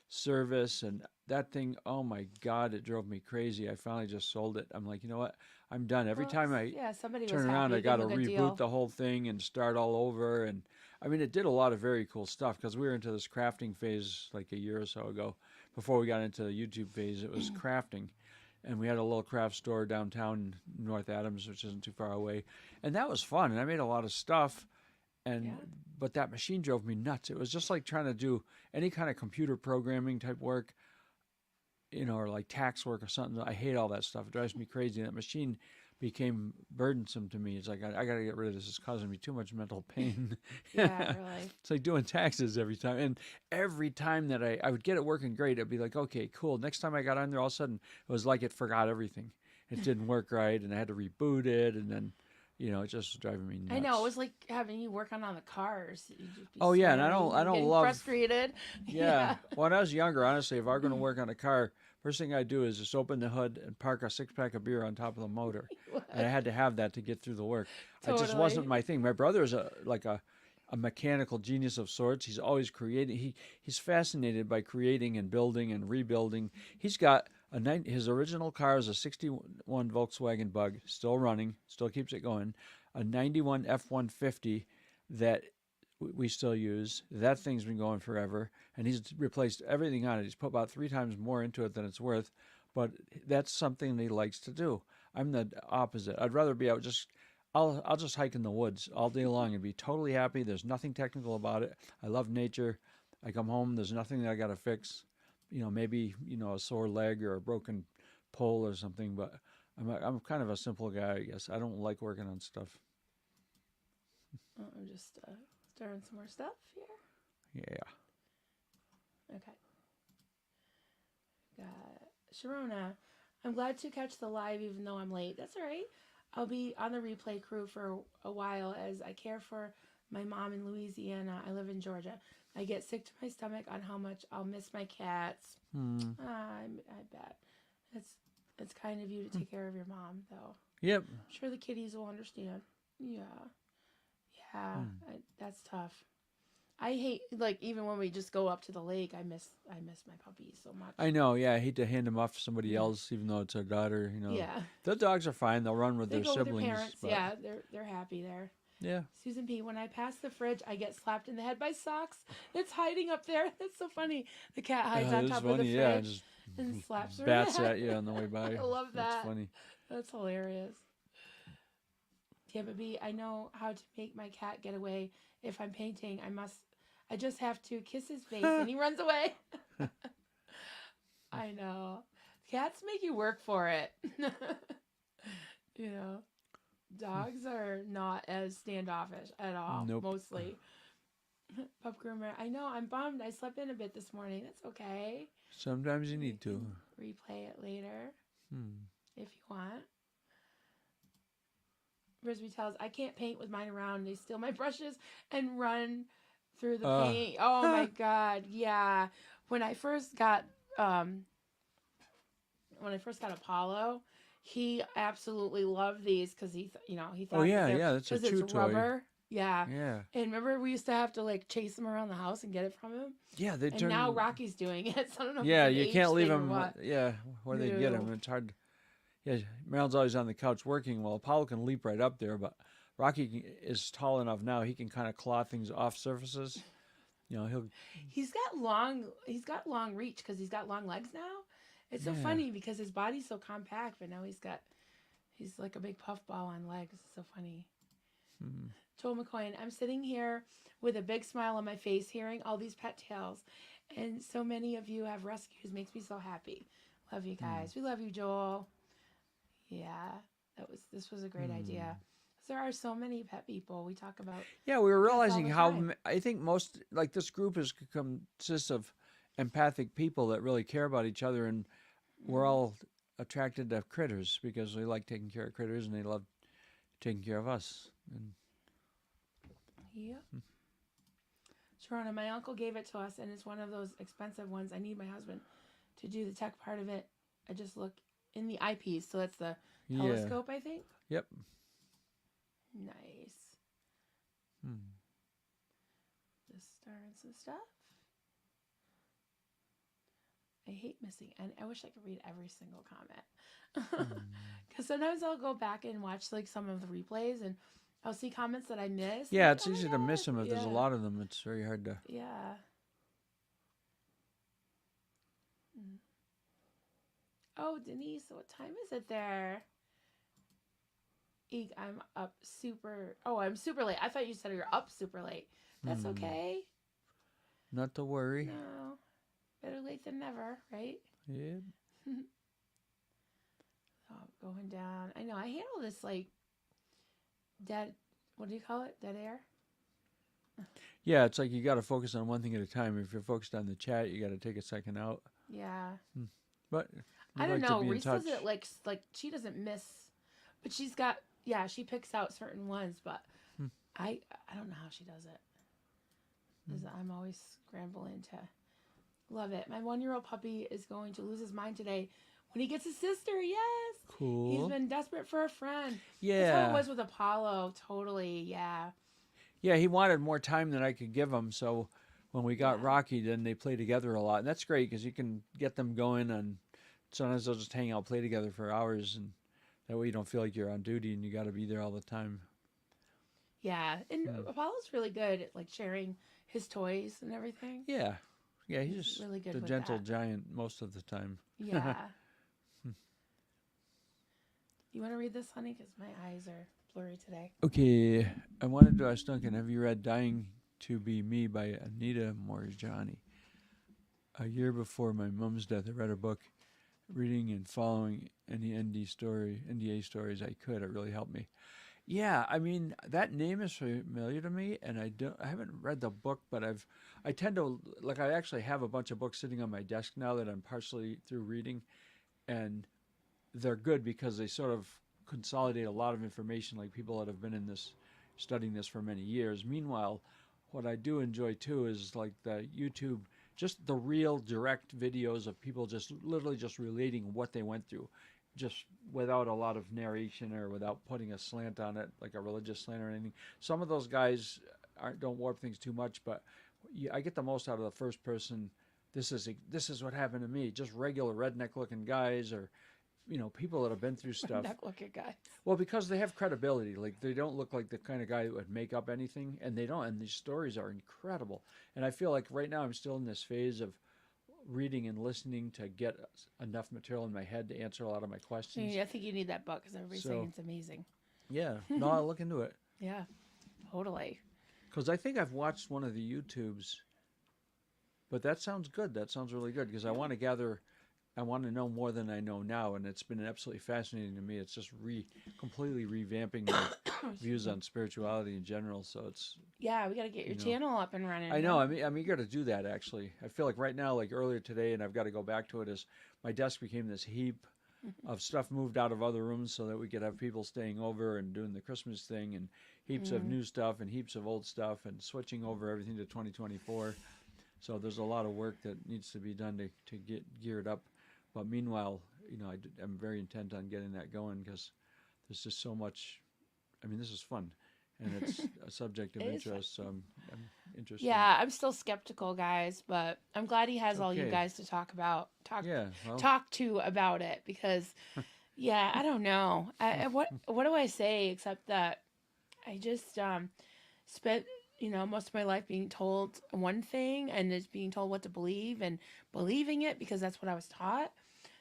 service. And that thing, oh my God, it drove me crazy. I finally just sold it. I'm like, you know what? I'm done. Every Well, time I yeah, somebody was turn around, happy. I Give got them to a good reboot deal. the whole thing and start all over. And I mean, it did a lot of very cool stuff because we were into this crafting phase like a year or so ago. Before we got into the YouTube phase, it was crafting. And we had a little craft store downtown in North Adams, which isn't too far away. And that was fun. And I made a lot of stuff. And Yeah. but that machine drove me nuts. It was just like trying to do any kind of computer programming type work, or like tax work or something. I hate all that stuff. It drives me crazy. That machine became burdensome to me. It's like I got to get rid of this. It's causing me too much mental pain. Yeah, really. It's like doing taxes every time. And every time that I would get it working great, I'd be like, okay, cool. Next time I got on there, all of a sudden, it was like it forgot everything. It didn't work right, and I had to reboot it. And then You know, it's just driving me nuts. I know, it was like having you work on the cars. You'd just be Oh yeah, and I swearing don't getting love. frustrated. Yeah. When I was younger, honestly, if I were going to work on a car, first thing I'd do is just open the hood and park a 6-pack of beer on top of the motor, and I had to have that to get through the work. It just wasn't Totally. my thing. My brother is a mechanical genius of sorts. He's always creating. He's fascinated by creating and building and rebuilding. He's got his original car is a '61 Volkswagen Bug, still running, still keeps it going. A '91 F-150 that we still use. That thing's been going forever, and he's replaced everything on it. He's put about 3 times more into it than it's worth, but that's something that he likes to do. I'm the opposite. I'd rather be out just. I'll just hike in the woods all day long and be totally happy. There's nothing technical about it. I love nature. I come home. There's nothing that I got to fix. You know, maybe a sore leg or a broken pole or something. But I'm kind of a simple guy, I guess. I don't like working on stuff. I'm just stirring some more stuff here. Yeah. Okay. Got Sharona. I'm glad to catch the live even though I'm late. That's all right. I'll be on the replay crew for a while as I care for my mom in Louisiana. I live in Georgia. I get sick to my stomach on how much I'll miss my cats. I bet. It's kind of you to take care of your mom, though. Yep. I'm sure the kitties will understand. Yeah. That's tough. I hate, like, even when we just go up to the lake, I miss my puppies so much. I know, yeah. I hate to hand them off to somebody else, even though it's our daughter. Yeah. The dogs are fine. They'll run with They their go siblings. with their parents. But Yeah, they're happy there. yeah. Susan P. When I pass the fridge, I get slapped in the head by socks. It's hiding up there. That's so funny. The cat hides on top of the fridge Yeah, just and slaps her. bats at you on the way by. I love that. That's funny. That's hilarious. Tampa B. I know how to make my cat get away. If I'm painting, I just have to kiss his face and he runs away. I know. Cats make you work for it. Dogs are not as standoffish at all. Nope. Mostly. Pup groomer. I know. I'm bummed. I slept in a bit this morning. That's okay. Sometimes you need to. Replay it later if you want. Frisbee tells, I can't paint with mine around. They steal my brushes and run through the paint. Oh my God. Yeah. When I first got Apollo, he absolutely loved these because he thought Oh yeah, that's a chew it's toy. rubber. Yeah. Yeah. And remember we used to have to like chase him around the house and get it from him? Yeah, they And turn. now Rocky's doing it. So I don't know if Yeah, it's an you can't age leave thing or them. what. Yeah, where they get No. them. It's hard. Yeah, Marilyn's always on the couch working. Well, Apollo can leap right up there, but Rocky is tall enough now. He can kind of claw things off surfaces. He's got long reach because he's got long legs now. It's so Yeah. funny because his body's so compact, but now he's like a big puffball on legs. It's so funny. Joel McCoy, I'm sitting here with a big smile on my face, hearing all these pet tales, and so many of you have rescues. Makes me so happy. Love you guys. We love you, Joel. Yeah, this was a great idea. There are so many pet people we talk about. Yeah, we were Yes, all realizing the how time. I think most like this group consists of empathic people that really care about each other, and we're all attracted to critters because we like taking care of critters, and they love taking care of us. And Yep. Sharona, my uncle gave it to us, and it's one of those expensive ones. I need my husband to do the tech part of it. I just look in the eyepiece, so that's the telescope, I think. Yep. Nice. Just starting some stuff. I hate missing, and I wish I could read every single comment. Because sometimes I'll go back and watch like some of the replays, and I'll see comments that I missed. Yeah, I'm it's like, oh my easy to miss God. them if there's a Yeah. lot of them. It's very hard to. Yeah. Oh, Denise, what time is it there? Eek, I'm up super. Oh, I'm super late. I thought you said you're up super late. That's okay. Not to worry. No. Better late than never, right? Yeah. Oh, going down. I know. I handle this like dead. What do you call it? Dead air? Yeah, it's like you got to focus on one thing at a time. If you're focused on the chat, you got to take a second out. Yeah. But I don't like know. To be in Reese does touch. it like she doesn't miss, but she's got Yeah, she picks out certain ones, but Hmm. I don't know how she does it. 'Cause I'm always scrambling to love it. My 1-year-old puppy is going to lose his mind today when he gets a sister. Yes. He's Cool. been desperate for a friend. That's how it Yeah. was with Apollo. Totally. Yeah. Yeah, he wanted more time than I could give him. So when we got Yeah. Rocky, then they play together a lot. And that's great because you can get them going. And sometimes they'll just hang out, play together for hours. And that way you don't feel like you're on duty and you got to be there all the time. Yeah. And Hmm. Apollo's really good at like sharing his toys and everything. Yeah. Yeah, he's He's just really good the with gentle that. giant most of the time. Yeah. You want to read this, honey? Because my eyes are blurry today. Okay, I wanted to ask Duncan, have you read Dying to Be Me by Anita Moorjani? A year before my mom's death, I read her book, reading and following any NDA stories I could. It really helped me. Yeah, I mean that name is familiar to me, and I haven't read the book, but I tend to like I actually have a bunch of books sitting on my desk now that I'm partially through reading, and they're good because they sort of consolidate a lot of information, like people that have been in this, studying this for many years. Meanwhile, what I do enjoy too is like the YouTube, just the real direct videos of people just literally just relating what they went through, just without a lot of narration or without putting a slant on it, like a religious slant or anything. Some of those guys don't warp things too much, but I get the most out of the first person. This is what happened to me. Just regular redneck looking guys, or people that have been through stuff. Neck looking guy. Well, because they have credibility. Like they don't look like the kind of guy that would make up anything, and they don't. And these stories are incredible. And I feel like right now I'm still in this phase of reading and listening to get enough material in my head to answer a lot of my questions. I think you need that book because everybody's saying So it's amazing. yeah, no, I'll look into it Yeah, totally. because I think I've watched one of the YouTubes. But that sounds good. That sounds really good because I Yeah. want to gather. I want to know more than I know now, and it's been absolutely fascinating to me. It's just completely revamping my views on spirituality in general. So it's Yeah, we got to get your you know channel up and running. I know Huh? I'm eager to do that actually. I feel like right now, like earlier today, and I've got to go back to it. Is my desk became this heap of stuff moved out of other rooms so that we could have people staying over and doing the Christmas thing, and heaps of Mm. new stuff and heaps of old stuff, and switching over everything to 2024. So there's a lot of work that needs to be done to get geared up. But meanwhile, I'm very intent on getting that going because there's just so much. I mean, this is fun, and it's a subject of It is fun. interest. So I'm interested. Yeah, I'm still skeptical, guys, but I'm glad he has It's all you okay. guys to Yeah. Well. talk to about it because, yeah, I don't know. What do I say except that I just spent most of my life being told one thing and just being told what to believe and believing it because that's what I was taught.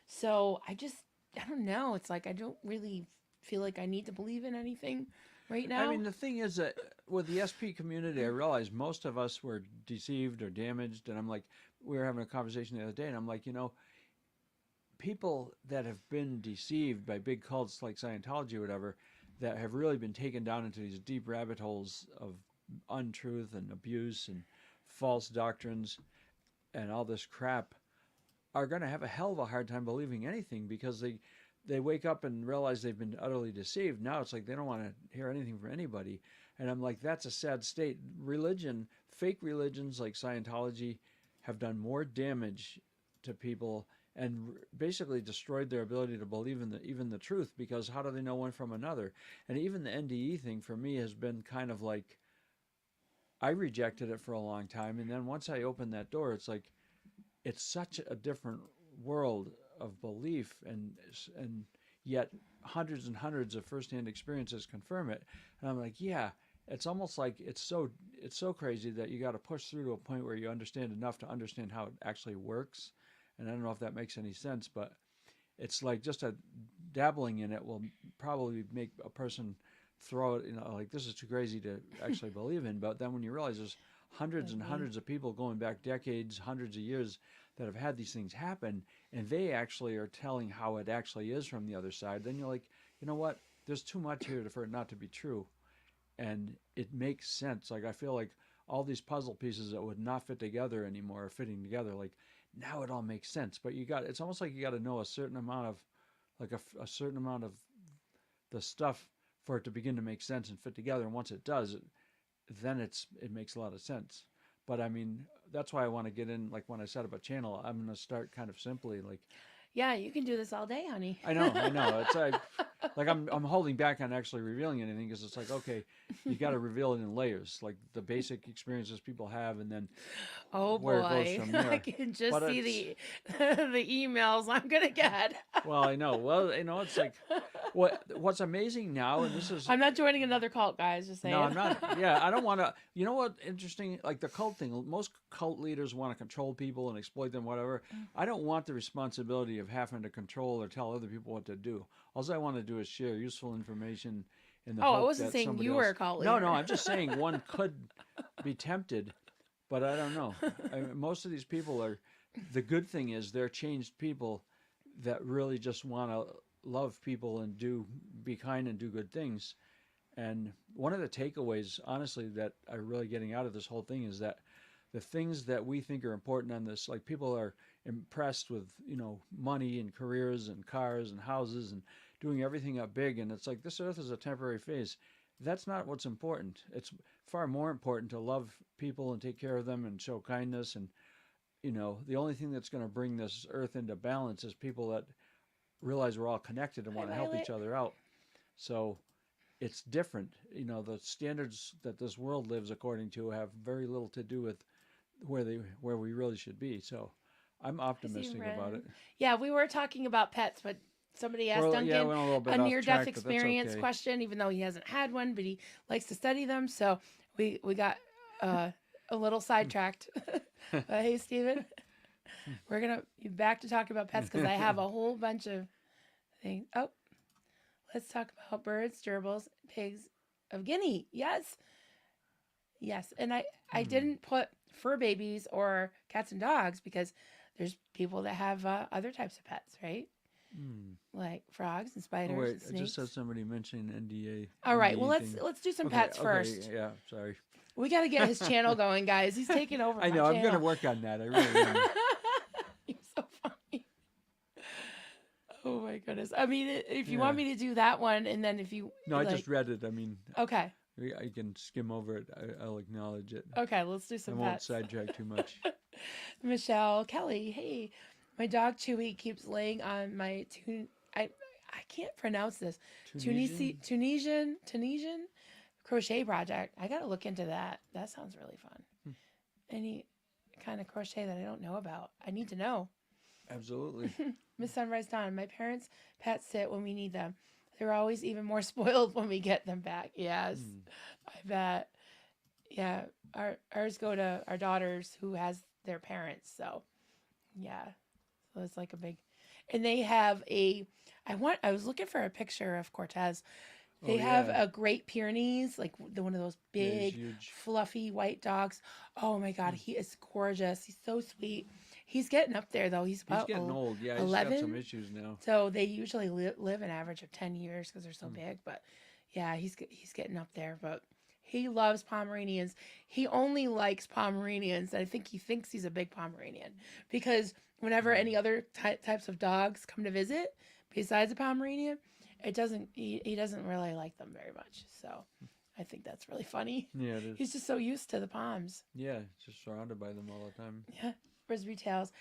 So I don't know. It's like I don't really feel like I need to believe in anything right I now. mean, the thing is that with the SP community, I realized most of us were deceived or damaged, and I'm like, we were having a conversation the other day, and I'm like, people that have been deceived by big cults like Scientology or whatever, that have really been taken down into these deep rabbit holes of untruth and abuse and false doctrines and all this crap, are going to have a hell of a hard time believing anything because they wake up and realize they've been utterly deceived. Now it's like they don't want to hear anything from anybody. And I'm like, that's a sad state. Religion, fake religions like Scientology, have done more damage to people and basically destroyed their ability to believe in even the truth, because how do they know one from another? And even the NDE thing for me has been kind of like, I rejected it for a long time, and then once I opened that door, it's like it's such a different world of belief, and yet hundreds and hundreds of firsthand experiences confirm it. And I'm like, yeah, it's almost like it's so crazy that you got to push through to a point where you understand enough to understand how it actually works. And I don't know if that makes any sense, but it's like just a dabbling in it will probably make a person throw it, like this is too crazy to actually believe in. But then when you realize there's hundreds Like and me. hundreds of people going back decades, hundreds of years that have had these things happen, and they actually are telling how it actually is from the other side, then you're like, you know what? There's too much here for it not to be true. And it makes sense. Like I feel like all these puzzle pieces that would not fit together anymore are fitting together. Like now it all makes sense. But it's almost like you got to know a certain amount of, like a certain amount of the stuff for it to begin to make sense and fit together. And once it does, then it makes a lot of sense. But I mean, that's why I want to get in. Like when I said about channel, I'm going to start kind of simply. Like Yeah, you can do this all day, honey. I know. It's like I'm holding back on actually revealing anything because it's like, okay, you got to reveal it in layers, like the basic experiences people have, and then Oh where it goes boy, from I there. can just But see it's the emails I'm gonna get. well, I know. Well, it's like what's amazing now, and this is I'm not joining another cult, guys. Just saying. no, I'm not. Yeah, I don't want to. You know what? Interesting. Like the cult thing. Most cult leaders want to control people and exploit them, whatever. I don't want the responsibility of having to control or tell other people what to do. All I want to do is share useful information in the Oh, I hope wasn't that saying somebody you else. were a cult No, leader. I'm just saying one could be tempted, but I don't know. I mean, most of these people are. The good thing is they're changed people that really just want to love people and be kind and do good things. And one of the takeaways, honestly, that I'm really getting out of this whole thing is that the things that we think are important on this, like people are impressed with, money and careers and cars and houses and doing everything up big. And it's like, this earth is a temporary phase. That's not what's important. It's far more important to love people and take care of them and show kindness. And, the only thing that's going to bring this earth into balance is people that realize we're all connected and Hi, want to help Violet. each other out. So it's different. The standards that this world lives according to have very little to do with where we really should be. So I'm I see optimistic about Ren. it. Yeah, we were talking about pets, but somebody asked Well, yeah, Duncan we went a little a bit off near-death track, but that's experience okay. question, even though he hasn't had one, but he likes to study them. So we got a little sidetracked. Hey, Steven, we're gonna be back to talking about pets because I have a whole bunch of things. Oh, let's talk about birds, gerbils, pigs of Guinea. Yes, yes, and I Hmm. didn't put fur babies or cats and dogs because there's people that have other types of pets, right? Hmm. Like frogs and Oh spiders wait, and I just had snakes. somebody mentioning All right, well NDE thing. let's do some Okay, pets okay, first. yeah, sorry. We got to get his channel going, guys. He's taking over I my know. I'm gonna channel. work on that. I really am. You're so funny. Oh my goodness. I mean, if you Yeah. want me to do that one, and then if you No, I like, just read it. I mean, okay, I can skim over it. I'll acknowledge it. okay, let's do I some won't pets. sidetrack too much. Michelle Kelly, hey, my dog Chewy keeps laying on my I can't pronounce this Tunisian. Tunisian crochet project. I got to look into that. That sounds really fun. Any kind of crochet that I don't know about, I need to know. Absolutely. Miss Sunrise Dawn, my parents pets sit when we need them. They're always even more spoiled when we get them back. Yes, Hmm. I bet. Yeah, ours go to our daughters who has their parents. So yeah, so it's like a big, and they have a. I was looking for a picture of Cortez. Oh They have yeah. a Great Pyrenees, like one of those Yeah, he's big, huge. fluffy white dogs. Oh my God, Hmm. he is gorgeous. He's so sweet. He's getting up there though. He's He's about getting old. Yeah, he's got some 11. issues now. So they usually live an average of 10 years because they're so Hmm. big. But yeah, he's getting up there. But he loves Pomeranians. He only likes Pomeranians. And I think he thinks he's a big Pomeranian because whenever Hmm. any other types of dogs come to visit, besides a Pomeranian, he doesn't really like them very much. So I think that's really funny. Yeah, it is. He's just so used to the Poms. Yeah, just surrounded by them all the time. Yeah, Frisbee tails.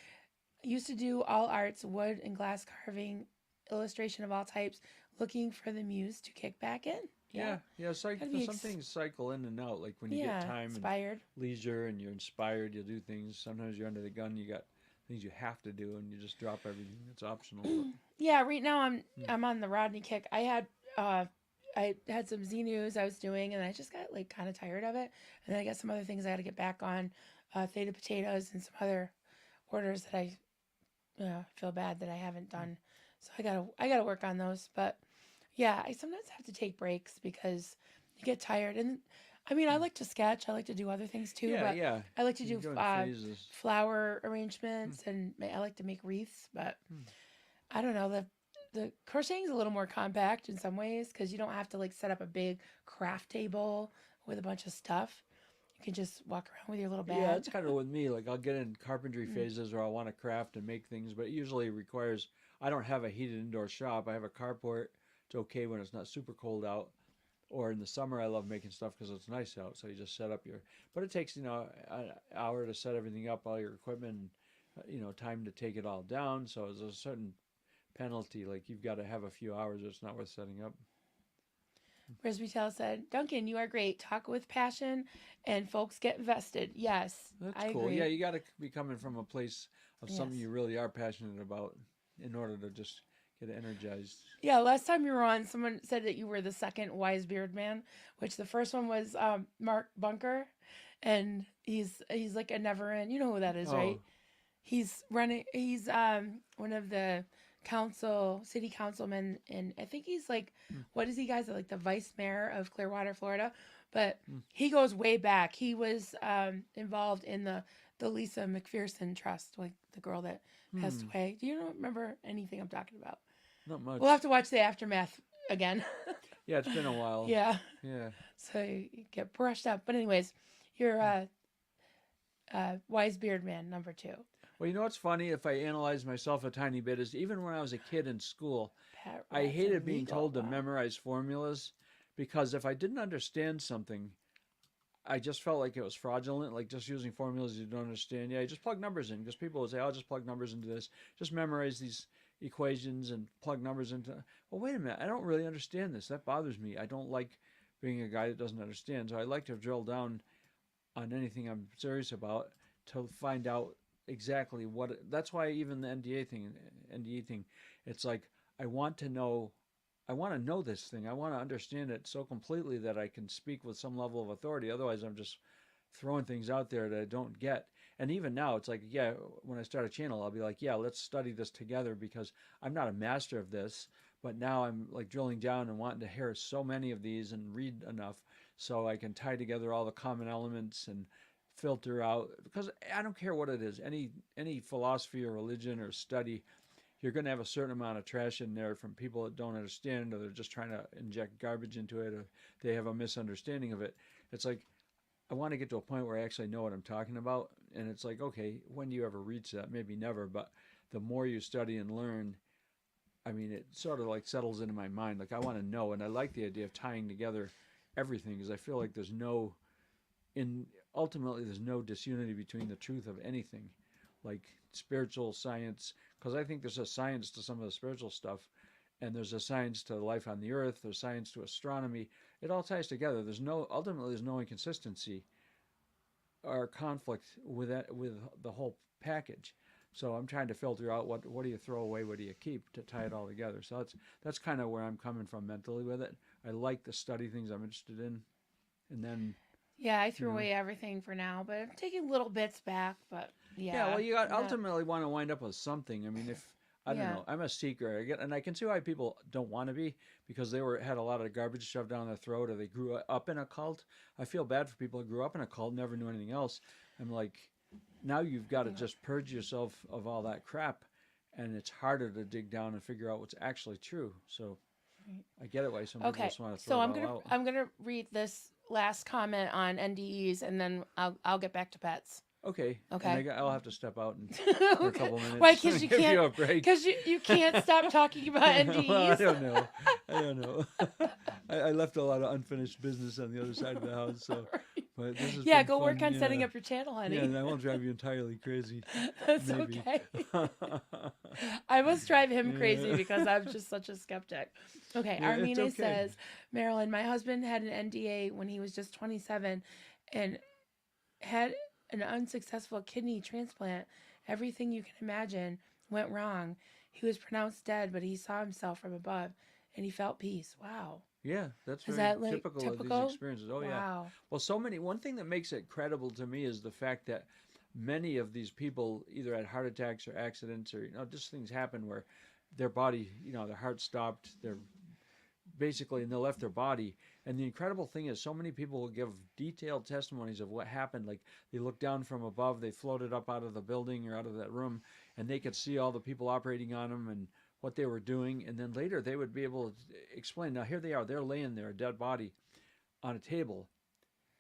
Used to do all arts, wood and glass carving, illustration of all types, looking for the muse to kick back in. Yeah. Yeah. It's like Gotta be some things cycle in and out. Like when you get yeah, time and inspired. leisure and you're inspired, you'll do things. Sometimes you're under the gun. You got things you have to do, and you just drop everything that's optional. But Yeah, right now hmm. I'm on the Rodney kick. I had some Z News I was doing and I just got like kind of tired of it. And then I got some other things I got to get back on, Theta potatoes and some other orders that I feel bad that I haven't done. So I gotta work on those. But yeah, I sometimes have to take breaks because you get tired. And I mean, I like to sketch. I like to do other things too. Yeah, But yeah. I like to You do go in phases. flower Hmm. arrangements and I like to make wreaths. But Hmm. I don't know the crocheting is a little more compact in some ways because you don't have to like set up a big craft table with a bunch of stuff. You can just walk around with your little Yeah, bag. it's kind of with me. Like I'll get in carpentry Mm. phases where I want to craft and make things, but it usually requires. I don't have a heated indoor shop. I have a carport. It's okay when it's not super cold out. Or in the summer, I love making stuff because it's nice out. So you just set up your, but it takes, an hour to set everything up, all your equipment, time to take it all down. So there's a certain penalty. Like you've got to have a few hours or it's not worth setting up. Risby said, Duncan, you are great. Talk with passion and folks get vested. Yes, That's I cool. agree. Yeah, you got to be coming from a place of something Yes. you really are passionate about in order to just get energized. Yeah, last time you were on, someone said that you were the second wise beard man, which the first one was Mark Bunker, and he's like a never end. You know who that is, Oh, right? He's running. He's one of the city councilmen, and I think he's like, hmm, what is he guys like the vice mayor of Clearwater, Florida? But hmm, he goes way back. He was involved in the Lisa McPherson Trust, like the girl that passed hmm, away. Do you remember anything I'm talking about? not We'll have much. to watch the aftermath again. Yeah, it's been a while. Yeah, Yeah. so you get brushed up. But anyways, you're wise beard man number two. Well, you know what's funny? If I analyze myself a tiny bit, is even when I was a kid in school, Pat I Rat's hated being illegal. told to Wow. memorize formulas because if I didn't understand something, I just felt like it was fraudulent, like just using formulas you don't understand. Yeah, you just plug numbers in because people would say, I'll just plug numbers into this. Just memorize these equations and plug numbers into. Well, wait a minute. I don't really understand this. That bothers me. I don't like being a guy that doesn't understand. So I like to drill down on anything I'm serious about to find out exactly what. That's why even the NDA thing, it's like I want to know. I want to know this thing. I want to understand it so completely that I can speak with some level of authority. Otherwise, I'm just throwing things out there that I don't get. And even now, it's like, yeah, when I start a channel, I'll be like, yeah, let's study this together because I'm not a master of this. But now I'm like drilling down and wanting to hear so many of these and read enough so I can tie together all the common elements and filter out because I don't care what it is, any philosophy or religion or study, you're going to have a certain amount of trash in there from people that don't understand or they're just trying to inject garbage into it or they have a misunderstanding of it. It's like I want to get to a point where I actually know what I'm talking about. And it's like, okay, when do you ever reach that? Maybe never, but the more you study and learn, I mean, it sort of like settles into my mind. Like I want to know, and I like the idea of tying together everything because I feel like in ultimately there's no disunity between the truth of anything, like spiritual science, because I think there's a science to some of the spiritual stuff, and there's a science to life on the earth. There's science to astronomy. It all ties together. There's no inconsistency or conflict with the whole package. So I'm trying to filter out what do you throw away, what do you keep to tie it all together. So that's kind of where I'm coming from mentally with it. I like to study things I'm interested in, and then Yeah, I you threw know away everything for now, but I'm taking little bits back. But yeah, yeah, well, you got I'm not. ultimately want to wind up with something. I mean, if I don't Yeah, know, I'm a seeker. And I can see why people don't want to be because they had a lot of garbage shoved down their throat, or they grew up in a cult. I feel bad for people who grew up in a cult, never knew anything else. I'm like, now you've got to yeah. just purge yourself of all that crap, and it's harder to dig down and figure out what's actually true. So I get it why some people Okay, just want to throw so it I'm all gonna out. I'm gonna read this last comment on NDEs, and then I'll get back to pets. Okay, and Okay. I'll have to step out and for a Okay. couple Why? minutes Because you give can't. you a break. Because you can't stop talking about Well, I NDEs. don't know. I don't know. I left a lot of unfinished business on the other side of the house, so but this has Yeah, been go work fun. on Yeah, setting up your channel, yeah, honey. and I won't drive you entirely crazy. That's Maybe. okay. I must drive him crazy Yeah, because I'm just such a skeptic. Okay, yeah, it's Armine okay. says, Marilyn, my husband had an NDA when he was just 27 and had an unsuccessful kidney transplant. Everything you can imagine went wrong. He was pronounced dead, but he saw himself from above and he felt peace. Wow. Yeah, that's Is very that like typical of these typical? experiences. Oh yeah. Wow. Well, one thing that makes it credible to me is the fact that many of these people either had heart attacks or accidents or just things happen where their body, their heart stopped, their basically, and they left their body. And the incredible thing is, so many people will give detailed testimonies of what happened. Like they looked down from above, they floated up out of the building or out of that room, and they could see all the people operating on them and what they were doing. And then later, they would be able to explain. Now here they are; they're laying there, a dead body on a table.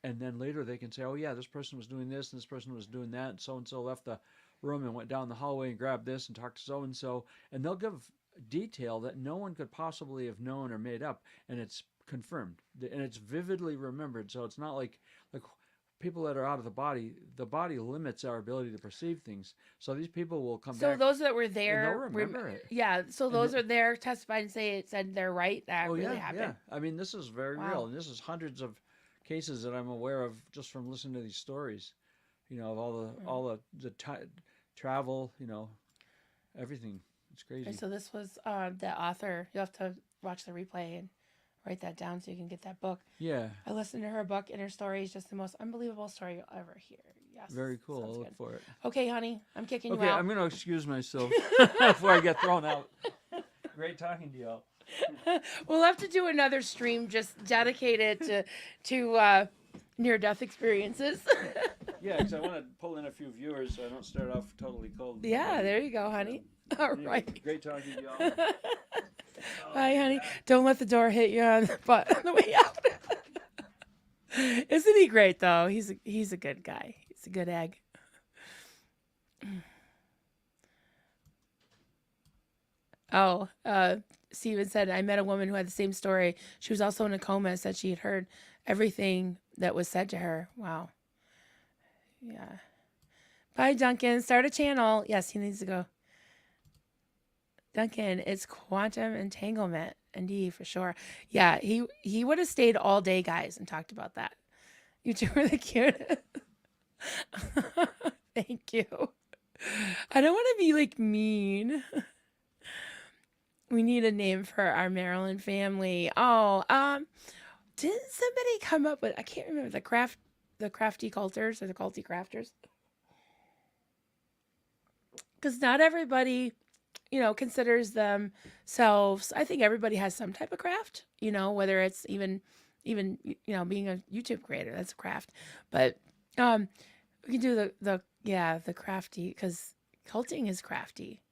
And then later they can say, "Oh yeah, this person was doing this, and this person was doing that, and so left the room and went down the hallway and grabbed this and talked to so and they'll give detail that no one could possibly have known or made up, and it's confirmed, and it's vividly remembered. So it's not like people that are out of the body. The body limits our ability to perceive things. So these people will come So back those that were and they'll there, remember it. yeah. So And those are there testified and say it said they're right. That oh really yeah, yeah. happened. I mean, this is very real, Wow. and this is hundreds of cases that I'm aware of just from listening to these stories. Of Mm. all the travel, everything. It's And crazy. so this was the author. You have to watch the replay and write that down so you can get that book. Yeah, I listened to her book, and her story is just the most unbelievable story you'll ever hear. Yes, very cool. sounds I'll good. look for it. Okay, honey, I'm kicking you Okay, out. I'm gonna excuse myself before I get thrown out. Great talking to y'all. We'll have to do another stream just dedicated to near death experiences. Yeah, because I want to pull in a few viewers so I don't start off totally cold. Yeah, there you go, honey. All Anyway, right. great talking to y'all. Bye, honey. Don't let the door hit you on the butt on the way out. Isn't he great though? He's a good guy. He's a good egg. Oh, Steven said I met a woman who had the same story. She was also in a coma. Said she had heard everything that was said to her. Wow. Yeah. Bye, Duncan. Start a channel. Yes, he needs to go. Duncan, it's quantum entanglement. Indeed, for sure. Yeah, he would have stayed all day, guys, and talked about that. You two are the cutest. Thank you. I don't want to be like mean. We need a name for our Maryland family. Oh, didn't somebody come up with, I can't remember, the crafty culters or the culty crafters? Because not everybody, considers themselves. I think everybody has some type of craft, whether it's even being a YouTube creator, that's a craft. But we can do the crafty, because culting is crafty.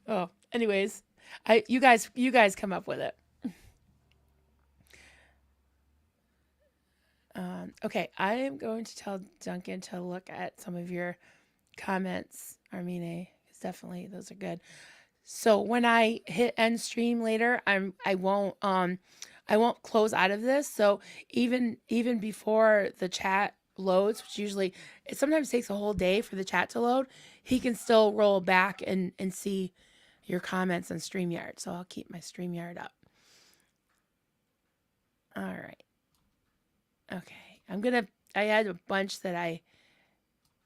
Oh, anyways, you guys come up with it. Okay, I am going to tell Duncan to look at some of your comments, Armine, because definitely those are good. So when I hit end stream later, I won't close out of this. So even before the chat loads, which usually it sometimes takes a whole day for the chat to load, he can still roll back and see your comments on StreamYard. So I'll keep my StreamYard up. All right. Okay. I had a bunch that I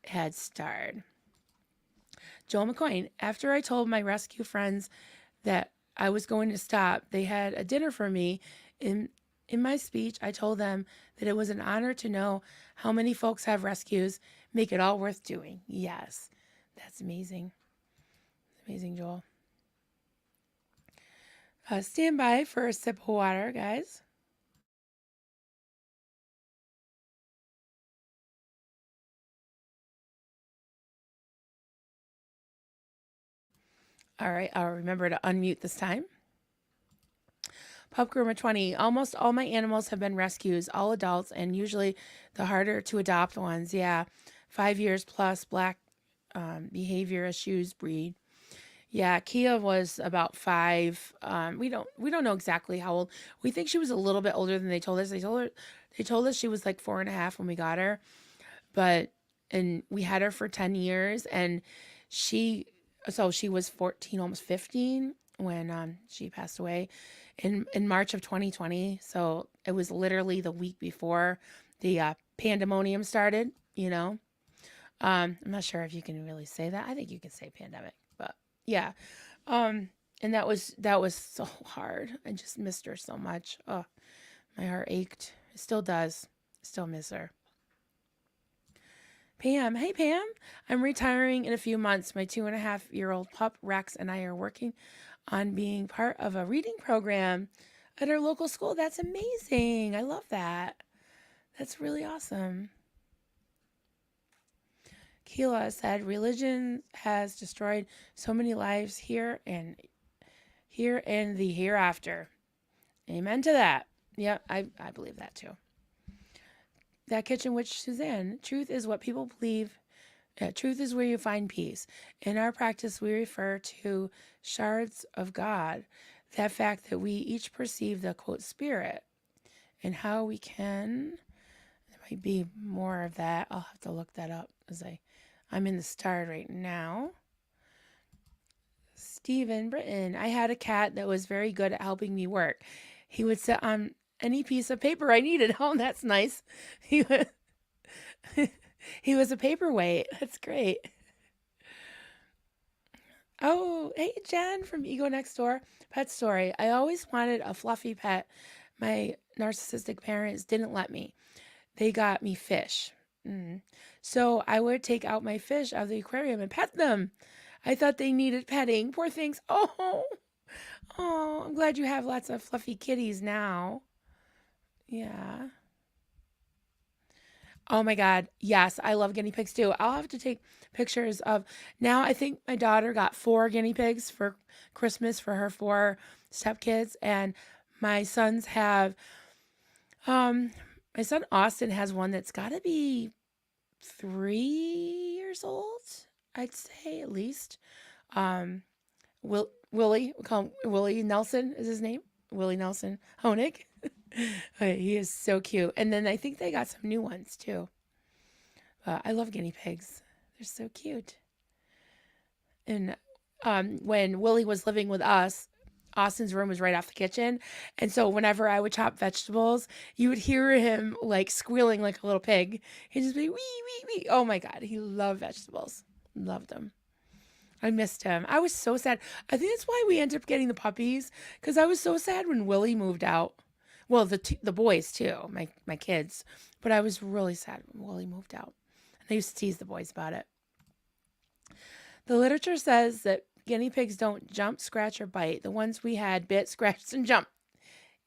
had starred. Joel McCoy, after I told my rescue friends that I was going to stop, they had a dinner for me. In my speech, I told them that it was an honor to know how many folks have rescues, make it all worth doing. Yes, that's amazing. Amazing, Joel. Stand by for a sip of water, guys. All right, I'll remember to unmute this time. Pup Groomer 20. Almost all my animals have been rescues, all adults, and usually the harder to adopt ones. Yeah, 5 years plus, black behavior issues breed. Yeah, Kia was about 5. We don't know exactly how old. We think she was a little bit older than they told us. They told us she was like 4.5 when we got her, and we had her for 10 years, and she was 14, almost 15 when she passed away in March of 2020. So it was literally the week before the pandemonium started. I'm not sure if you can really say that. I think you can say pandemic, but yeah. And that was so hard. I just missed her so much. Oh, my heart ached. It still does. Still miss her. Pam. Hey, Pam. I'm retiring in a few months. My 2.5-year-old pup, Rex, and I are working on being part of a reading program at our local school. That's amazing. I love that. That's really awesome. Keela said, religion has destroyed so many lives here and the hereafter. Amen to that. Yeah, I believe that too. That kitchen witch, Suzanne, truth is what people believe. Truth is where you find peace. In our practice, we refer to shards of God. that fact that we each perceive the quote spirit and how we can, there might be more of that. I'll have to look that up as I'm in the start right now. Stephen Britton, I had a cat that was very good at helping me work. He would sit on any piece of paper I needed. Oh, that's nice. He was, he was a paperweight. That's great. Oh, hey, Jen from Ego Next Door. Pet story. I always wanted a fluffy pet. My narcissistic parents didn't let me. They got me fish. So I would take out my fish out of the aquarium and pet them. I thought they needed petting. Poor things. Oh, I'm glad you have lots of fluffy kitties now. Yeah. Oh my God. Yes, I love guinea pigs too. I'll have to take pictures of now. I think my daughter got 4 guinea pigs for Christmas for her 4 stepkids, and my sons have my son Austin has one that's got to be 3 years old, I'd say at least. Willie, we call him Willie Nelson is his name. Willie Nelson Honig. He is so cute. And then I think they got some new ones too. I love guinea pigs. They're so cute. And when Willie was living with us, Austin's room was right off the kitchen. And so whenever I would chop vegetables, you would hear him like squealing like a little pig. He'd just be wee, wee, wee. Oh my God. He loved vegetables. Loved them. I missed him. I was so sad. I think that's why we ended up getting the puppies, because I was so sad when Willie moved out. Well, the boys too, my kids. But I was really sad when Willie moved out. And I used to tease the boys about it. The literature says that guinea pigs don't jump, scratch, or bite. The ones we had bit, scratched, and jump.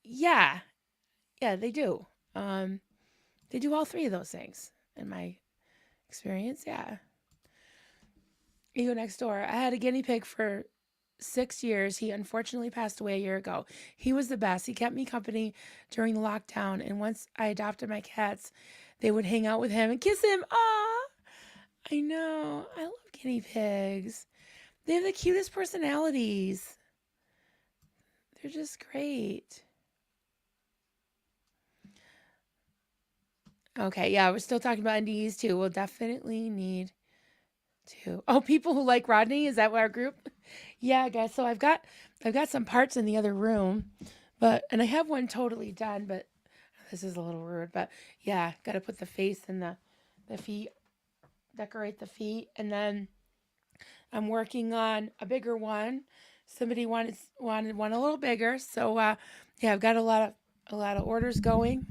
Yeah, they do. They do all 3 of those things in my experience. Yeah. Ego Next Door. I had a guinea pig for 6 years. He unfortunately passed away a year ago. He was the best. He kept me company during the lockdown. And once I adopted my cats, they would hang out with him and kiss him. Ah, I know. I love guinea pigs. They have the cutest personalities. They're just great. Okay, yeah, we're still talking about NDEs too. We'll definitely need to. Oh, people who like Rodney, is that what our group? Yeah, guys. So I've got some parts in the other room, and I have one totally done, but this is a little rude. But yeah, got to put the face and the feet, decorate the feet, and then I'm working on a bigger one. Somebody wanted one a little bigger, so yeah, I've got a lot of orders going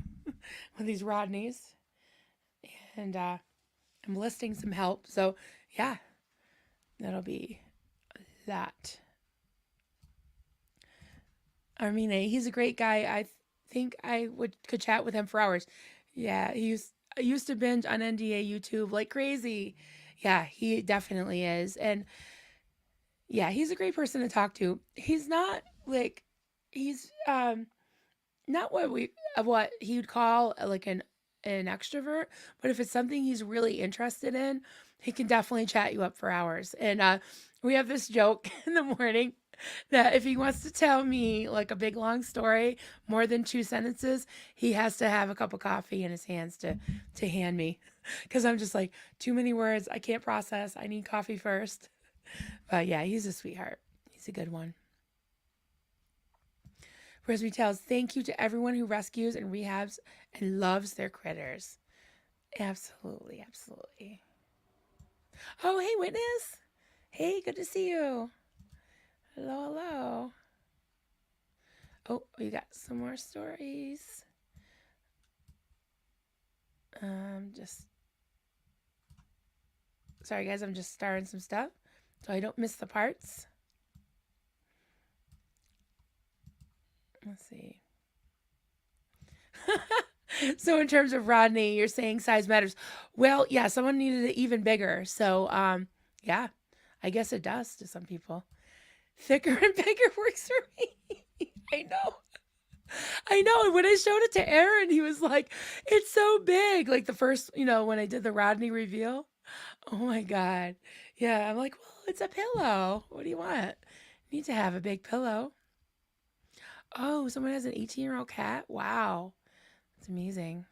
with these Rodneys, and I'm listing some help. So yeah, that'll be that. I mean, he's a great guy. I think I could chat with him for hours. Yeah, I used to binge on NDA YouTube like crazy. Yeah, he definitely is. And yeah, he's a great person to talk to. He's not like he's not what he would call like an extrovert, but if it's something he's really interested in, he can definitely chat you up for hours. And we have this joke in the morning that if he wants to tell me like a big long story, more than 2 sentences, he has to have a cup of coffee in his hands to hand me, because I'm just like, too many words, I can't process, I need coffee first. But yeah, he's a sweetheart. He's a good one. Frisbee tells, thank you to everyone who rescues and rehabs and loves their critters. Absolutely, absolutely. Oh, hey, Witness. Hey, good to see you. Hello, hello. Oh, we got some more stories. Just sorry, guys. I'm just starting some stuff so I don't miss the parts. Let's see. So in terms of Rodney, you're saying size matters. Well, yeah, someone needed it even bigger. So, yeah, I guess it does to some people. Thicker and bigger works for me. I know. And when I showed it to Aaron, he was like, it's so big. Like the first, when I did the Rodney reveal. Oh my God. Yeah. I'm like, well, it's a pillow. What do you want? You need to have a big pillow. Oh, someone has an 18-year-old cat? Wow. That's amazing.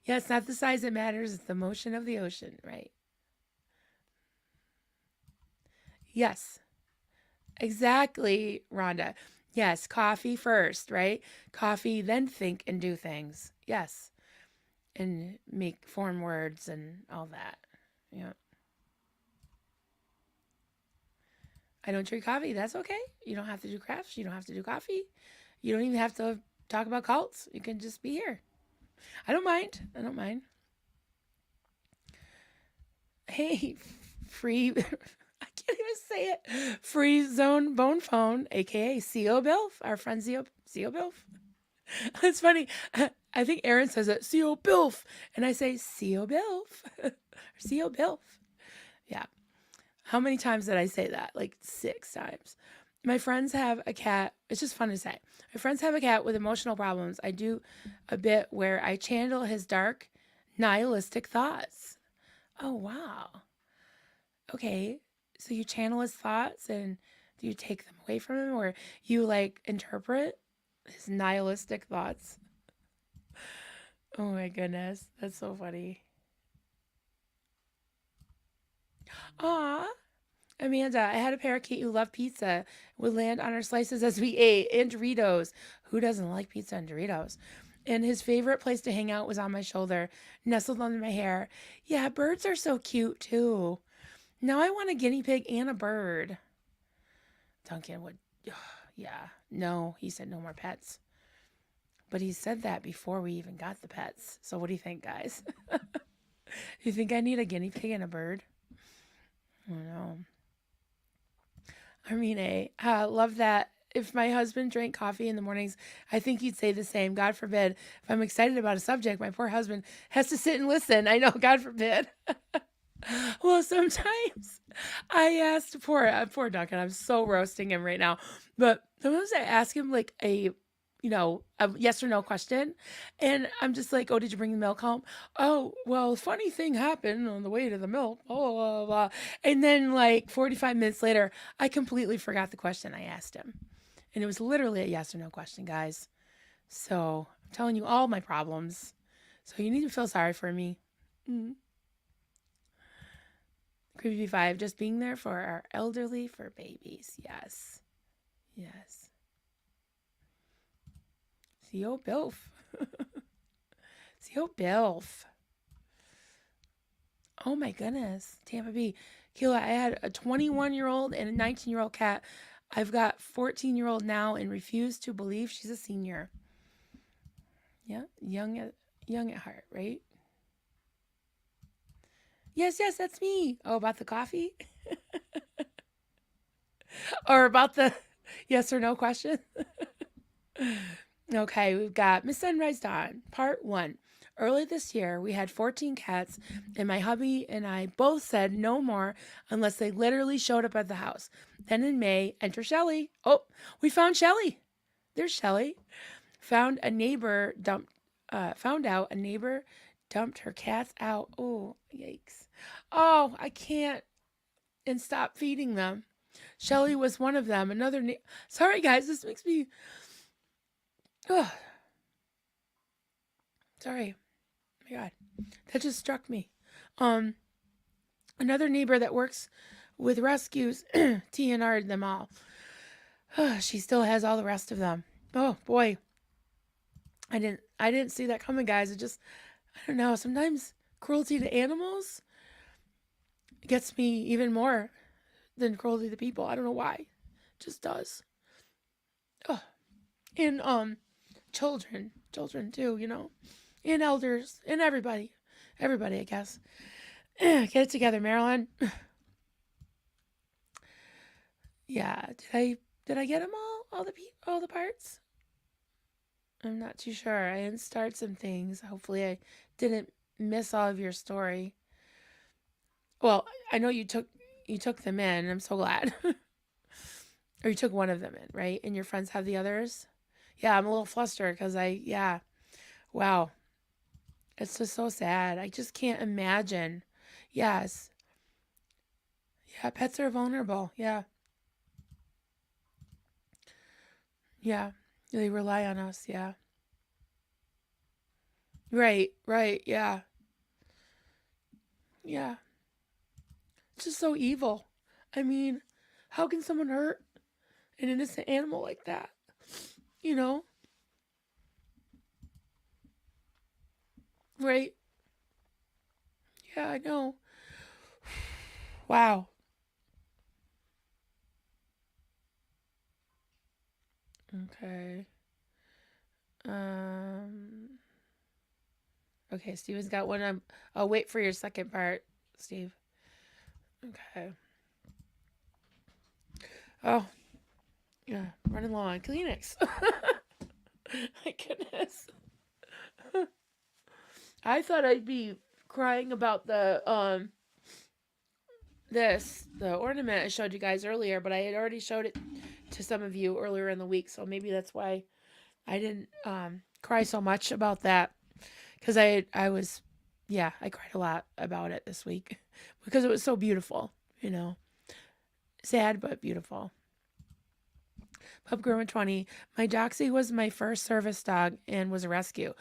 Yeah, it's not the size that matters, it's the motion of the ocean, right? Yes, exactly, Rhonda. Yes, coffee first, right? Coffee, then think and do things. Yes, and make form words and all that. Yeah. I don't drink coffee. That's okay. You don't have to do crafts. You don't have to do coffee. You don't even have to talk about cults. You can just be here. I don't mind. I don't mind. Hey, free. I can't even say it. Free Zone Bone Phone, aka CO Bilf, our friend CO Bilf. It's funny. I think Aaron says it, CO Bilf, and I say CO Bilf, or CO Bilf. Yeah. How many times did I say that? Like 6 times. My friends have a cat. It's just fun to say. My friends have a cat with emotional problems. I do a bit where I channel his dark, nihilistic thoughts. Oh, wow. Okay. So you channel his thoughts and do you take them away from him or you like interpret his nihilistic thoughts? Oh my goodness. That's so funny. Aw. Amanda, I had a parakeet who loved pizza, would land on our slices as we ate, and Doritos. Who doesn't like pizza and Doritos? And his favorite place to hang out was on my shoulder, nestled under my hair. Yeah, birds are so cute too. Now I want a guinea pig and a bird. Duncan would, yeah, no, he said no more pets. But he said that before we even got the pets. So what do you think, guys? You think I need a guinea pig and a bird? I don't know. I love that. If my husband drank coffee in the mornings, I think he'd say the same. God forbid. If I'm excited about a subject, my poor husband has to sit and listen. I know, God forbid. Well, sometimes I asked poor Duncan. I'm so roasting him right now. But sometimes I ask him like a yes or no question, and I'm just like, "Oh, did you bring the milk home?" "Oh, well, funny thing happened on the way to the milk." Blah blah blah. Blah. And then like 45 minutes later, I completely forgot the question I asked him, and it was literally a yes or no question, guys. So I'm telling you all my problems. So you need to feel sorry for me. Mm. Creepy Five, just being there for our elderly, for babies. Yes. Yes. CO Bilf. CO Bilf. Oh my goodness. Tampa Bay. Keila, I had a 21-year-old and a 19-year-old cat. I've got 14-year-old now and refuse to believe she's a senior. Yeah, young at heart, right? Yes, yes, that's me. Oh, about the coffee? Or about the yes or no question? Okay, we've got Miss Sunrise Dawn, part 1. Early this year, we had 14 cats, and my hubby and I both said no more unless they literally showed up at the house. Then in May, enter Shelly. Oh, we found Shelly. There's Shelly. Found out a neighbor dumped her cats out. Oh, yikes. Oh, I can't and stop feeding them. Shelly was one of them. Sorry, guys, this makes me. Oh, sorry. Oh my God, that just struck me. Um, Another neighbor that works with rescues TNR'd them all. She still has all the rest of them. Oh boy, I didn't see that coming, guys. I don't know. Sometimes cruelty to animals gets me even more than cruelty to people. I don't know why. It just does. Oh, and children too. And elders and everybody. I guess. Get it together, Marilyn. Yeah. Did I get them all the parts? I'm not too sure. I didn't start some things. Hopefully, I didn't miss all of your story. Well, I know you took them in. I'm so glad. Or you took one of them in, right? And your friends have the others. Yeah, I'm a little flustered because yeah, wow, it's just so sad. I just can't imagine. Yes, yeah, pets are vulnerable. Yeah, Yeah. They rely on us. Yeah. Right. Right. Yeah. Yeah. It's just so evil. I mean, how can someone hurt an innocent animal like that? You know? Right? Yeah, I know. Wow. Okay. Um. Okay, Steven's got one. I'll wait for your second part, Steve. Okay. Oh, yeah. Running low on Kleenex. My goodness. I thought I'd be crying about the ornament I showed you guys earlier, but I had already showed it to some of you earlier in the week, so maybe that's why I didn't cry so much about that, because I was, yeah, I cried a lot about it this week because it was so beautiful, you know, sad but beautiful. Pup Growing 20. My Doxy was my first service dog and was a rescue.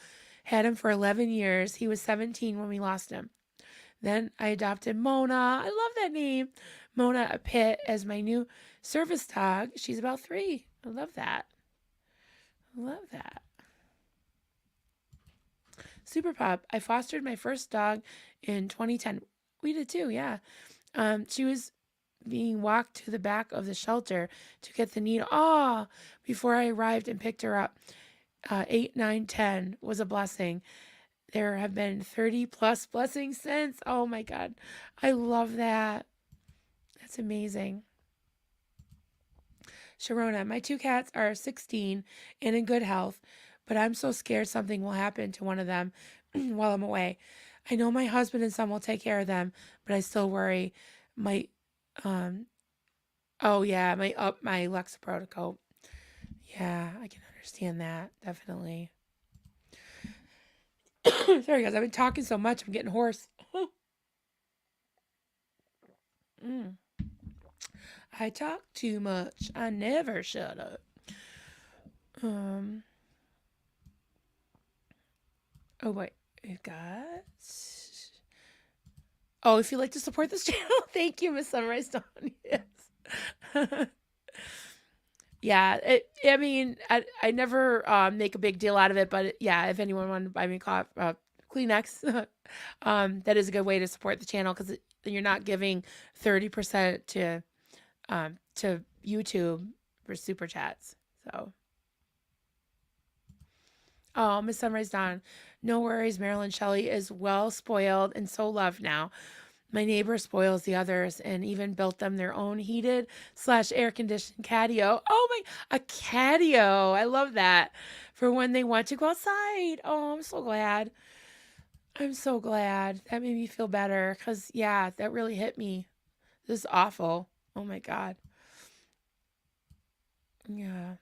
Had him for 11 years. He was 17 when we lost him. Then I adopted Mona. I love that name. Mona a Pit as my new service dog. She's about 3. I love that. I love that. Super Pup. I fostered my first dog in 2010. We did too, yeah. She was being walked to the back of the shelter to get the needle. Oh, before I arrived and picked her up. 8, 9, 10 was a blessing. There have been 30 plus blessings since. Oh my God. I love that. That's amazing. Sharona, my 2 cats are 16 and in good health, but I'm so scared something will happen to one of them while I'm away. I know my husband and son will take care of them, but I still worry. My, um, oh yeah, my Lexapro coat. Yeah, I can understand that. Definitely. Sorry guys, I've been talking so much, I'm getting hoarse. Mm. I talk too much. I never shut up. Um. Oh wait, we've got. Oh, if you'd like to support this channel, thank you, Miss Sunrise Dawn. Yes. Yeah. I mean, I never make a big deal out of it, but yeah, if anyone wanted to buy me Kleenex, that is a good way to support the channel because you're not giving 30% to YouTube for super chats. So. Oh, Miss Sunrise Dawn. No worries, Marilyn Shelley is well spoiled and so loved now. My neighbor spoils the others and even built them their own heated / air conditioned catio. Oh my, a catio. I love that. For when they want to go outside. Oh, I'm so glad. I'm so glad. That made me feel better because, yeah, that really hit me. This is awful. Oh my God. Yeah.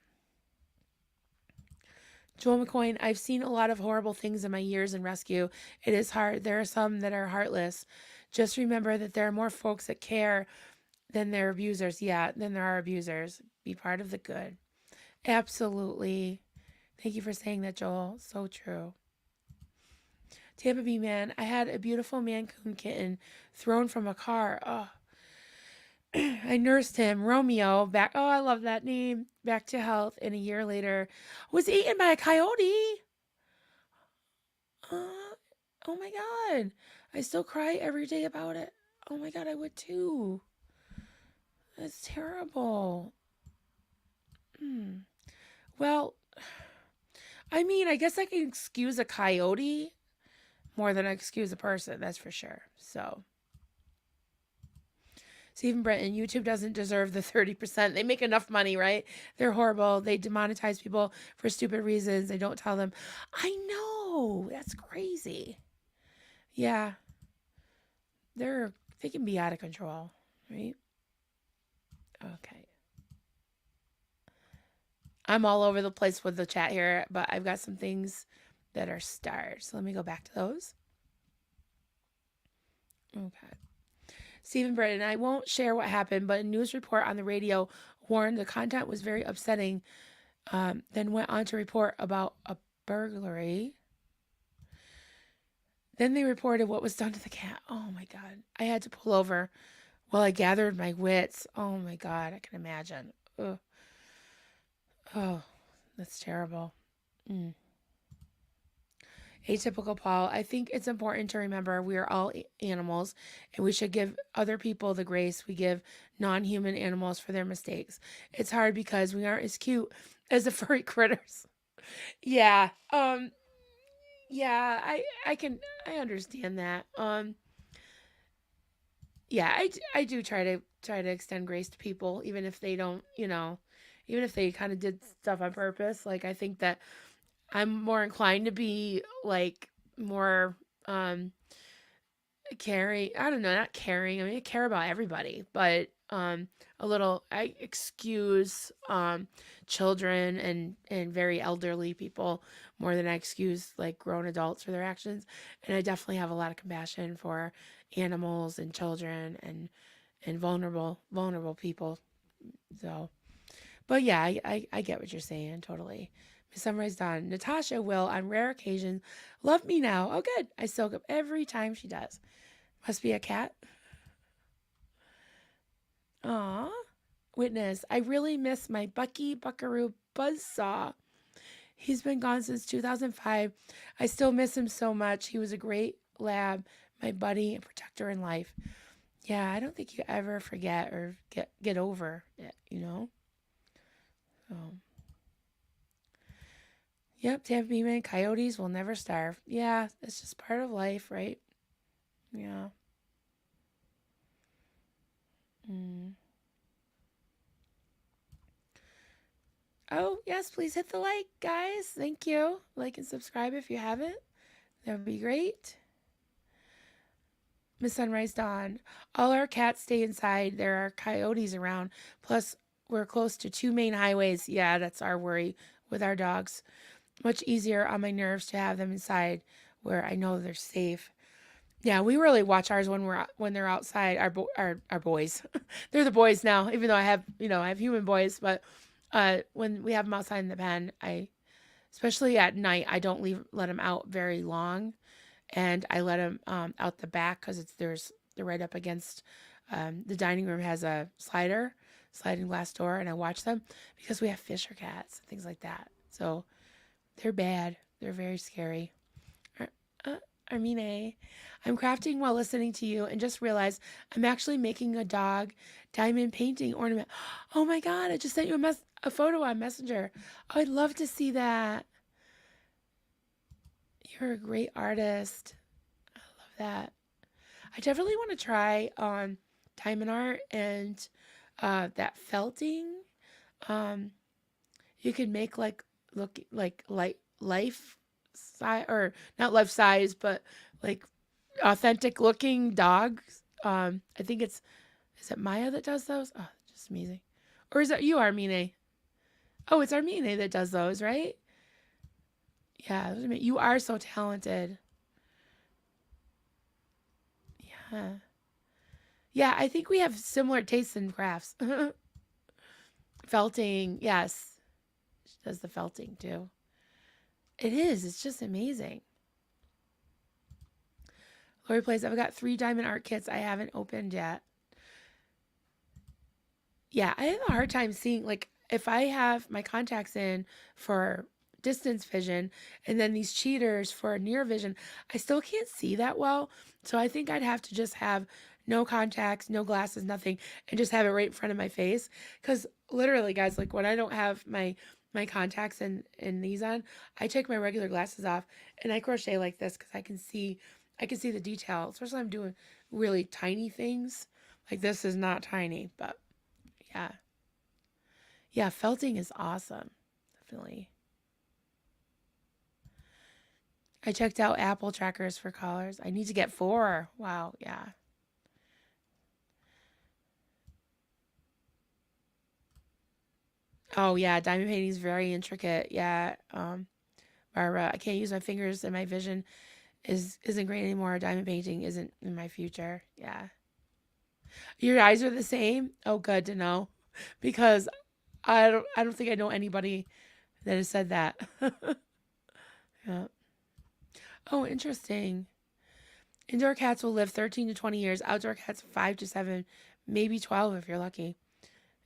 Joel McCoyne, I've seen a lot of horrible things in my years in rescue. It is hard. There are some that are heartless. Just remember that there are more folks that care than their abusers. Yeah, than there are abusers. Be part of the good. Absolutely. Thank you for saying that, Joel. So true. Tampa Bee Man, I had a beautiful Mancoon kitten thrown from a car. Oh, I nursed him, Romeo, back. Oh, I love that name. Back to health. And a year later, was eaten by a coyote. Uh, oh my God. I still cry every day about it. Oh my God, I would too. That's terrible. Hmm. Well, I mean, I guess I can excuse a coyote more than I excuse a person, that's for sure. So, Stephen Brenton, YouTube doesn't deserve the 30%. They make enough money, right? They're horrible. They demonetize people for stupid reasons. They don't tell them. I know. That's crazy. Yeah. They can be out of control, right? Okay. I'm all over the place with the chat here, but I've got some things that are stars. So let me go back to those. Okay. Stephen Brennan, I won't share what happened, but a news report on the radio warned the content was very upsetting. Then went on to report about a burglary. Then they reported what was done to the cat. Oh my God. I had to pull over while I gathered my wits. Oh my God. I can imagine. Ugh. Oh, that's terrible. Mm. Atypical Paul. I think it's important to remember we are all animals and we should give other people the grace we give non human animals for their mistakes. It's hard because we aren't as cute as the furry critters. Yeah. Yeah, I understand that. Yeah, I do try to extend grace to people even if they don't, even if they kind of did stuff on purpose. Like I think that I'm more inclined to be like more caring. I don't know, not caring. I mean, I care about everybody, but a little I excuse children and very elderly people more than I excuse like grown adults for their actions. And I definitely have a lot of compassion for animals and children and vulnerable people. So, but yeah, I get what you're saying totally. Miss Sunrise Dawn. Natasha will, on rare occasions, love me now. Oh, good. I soak up every time she does. Must be a cat. Aw. Witness. I really miss my Bucky Buckaroo Buzzsaw. He's been gone since 2005. I still miss him so much. He was a great lab, my buddy and protector in life. Yeah, I don't think you ever forget or get over it. So, yep, Tampa Bay Man, coyotes will never starve. Yeah, it's just part of life, right? Yeah. Mm. Oh, yes, please hit the like, guys. Thank you. Like and subscribe if you haven't. That would be great. Miss Sunrise Dawn. All our cats stay inside. There are coyotes around. Plus, we're close to two main highways. Yeah, that's our worry with our dogs. Much easier on my nerves to have them inside where I know they're safe. Yeah, we really watch ours when they're outside. Our boys, they're the boys now. Even though I have human boys, but when we have them outside in the pen, especially at night, I don't let them out very long, and I let them out the back because they're right up against the dining room has a sliding glass door, and I watch them because we have fisher cats and things like that. So they're bad. They're very scary. Uh, Armine, I'm crafting while listening to you and just realized I'm actually making a dog diamond painting ornament. Oh my God, I just sent you a photo on Messenger. Oh, I'd love to see that. You're a great artist. I love that. I definitely want to try on diamond art and that felting. Um, you could make look like life size or not life size, but like authentic looking dogs. I think is it Maya that does those? Oh, just amazing. Or is it you, Armine? Oh, it's Armine that does those, right? Yeah, you are so talented. Yeah. Yeah, I think we have similar tastes in crafts. Felting, yes. She does the felting too. It is. It's just amazing. Lori plays, I've got 3 diamond art kits I haven't opened yet. Yeah, I have a hard time seeing, like, if I have my contacts in for distance vision and then these cheaters for near vision, I still can't see that well. So I think I'd have to just have no contacts, no glasses, nothing, and just have it right in front of my face. Because literally, guys, like when I don't have my contacts and these on, I take my regular glasses off and I crochet like this because I can see the detail, especially when I'm doing really tiny things. Like this is not tiny, but yeah. Yeah, felting is awesome. Definitely. I checked out Apple trackers for colors. I need to get 4. Wow, yeah. Oh yeah, diamond painting is very intricate. Yeah. Barbara, I can't use my fingers and my vision isn't great anymore. Diamond painting isn't in my future. Yeah. Your eyes are the same? Oh, good to know. Because I don't think I know anybody that has said that. Yeah. Oh, interesting. Indoor cats will live 13 to 20 years. Outdoor cats 5 to 7, maybe 12 if you're lucky.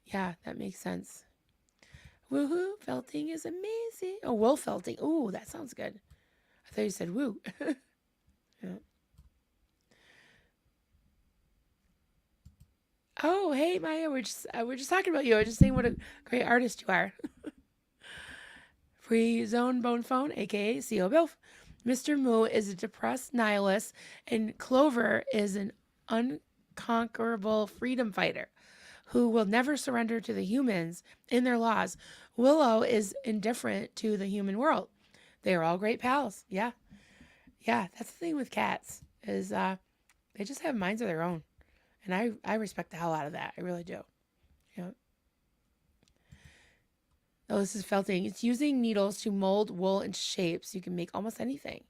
Yeah, that makes sense. Woohoo! Felting is amazing. Oh, wool felting. Ooh, that sounds good. I thought you said woo. Yeah. Oh, hey Maya, we're just talking about you. I was just saying what a great artist you are. Free Zone Bone Phone, aka CO Bilf. Mr. Moo is a depressed nihilist, and Clover is an unconquerable freedom fighter who will never surrender to the humans in their laws. Willow is indifferent to the human world. They are all great pals. Yeah. Yeah, that's the thing with cats is they just have minds of their own. And I respect the hell out of that. I really do. Yeah. Oh, this is felting. It's using needles to mold wool into shapes. You can make almost anything.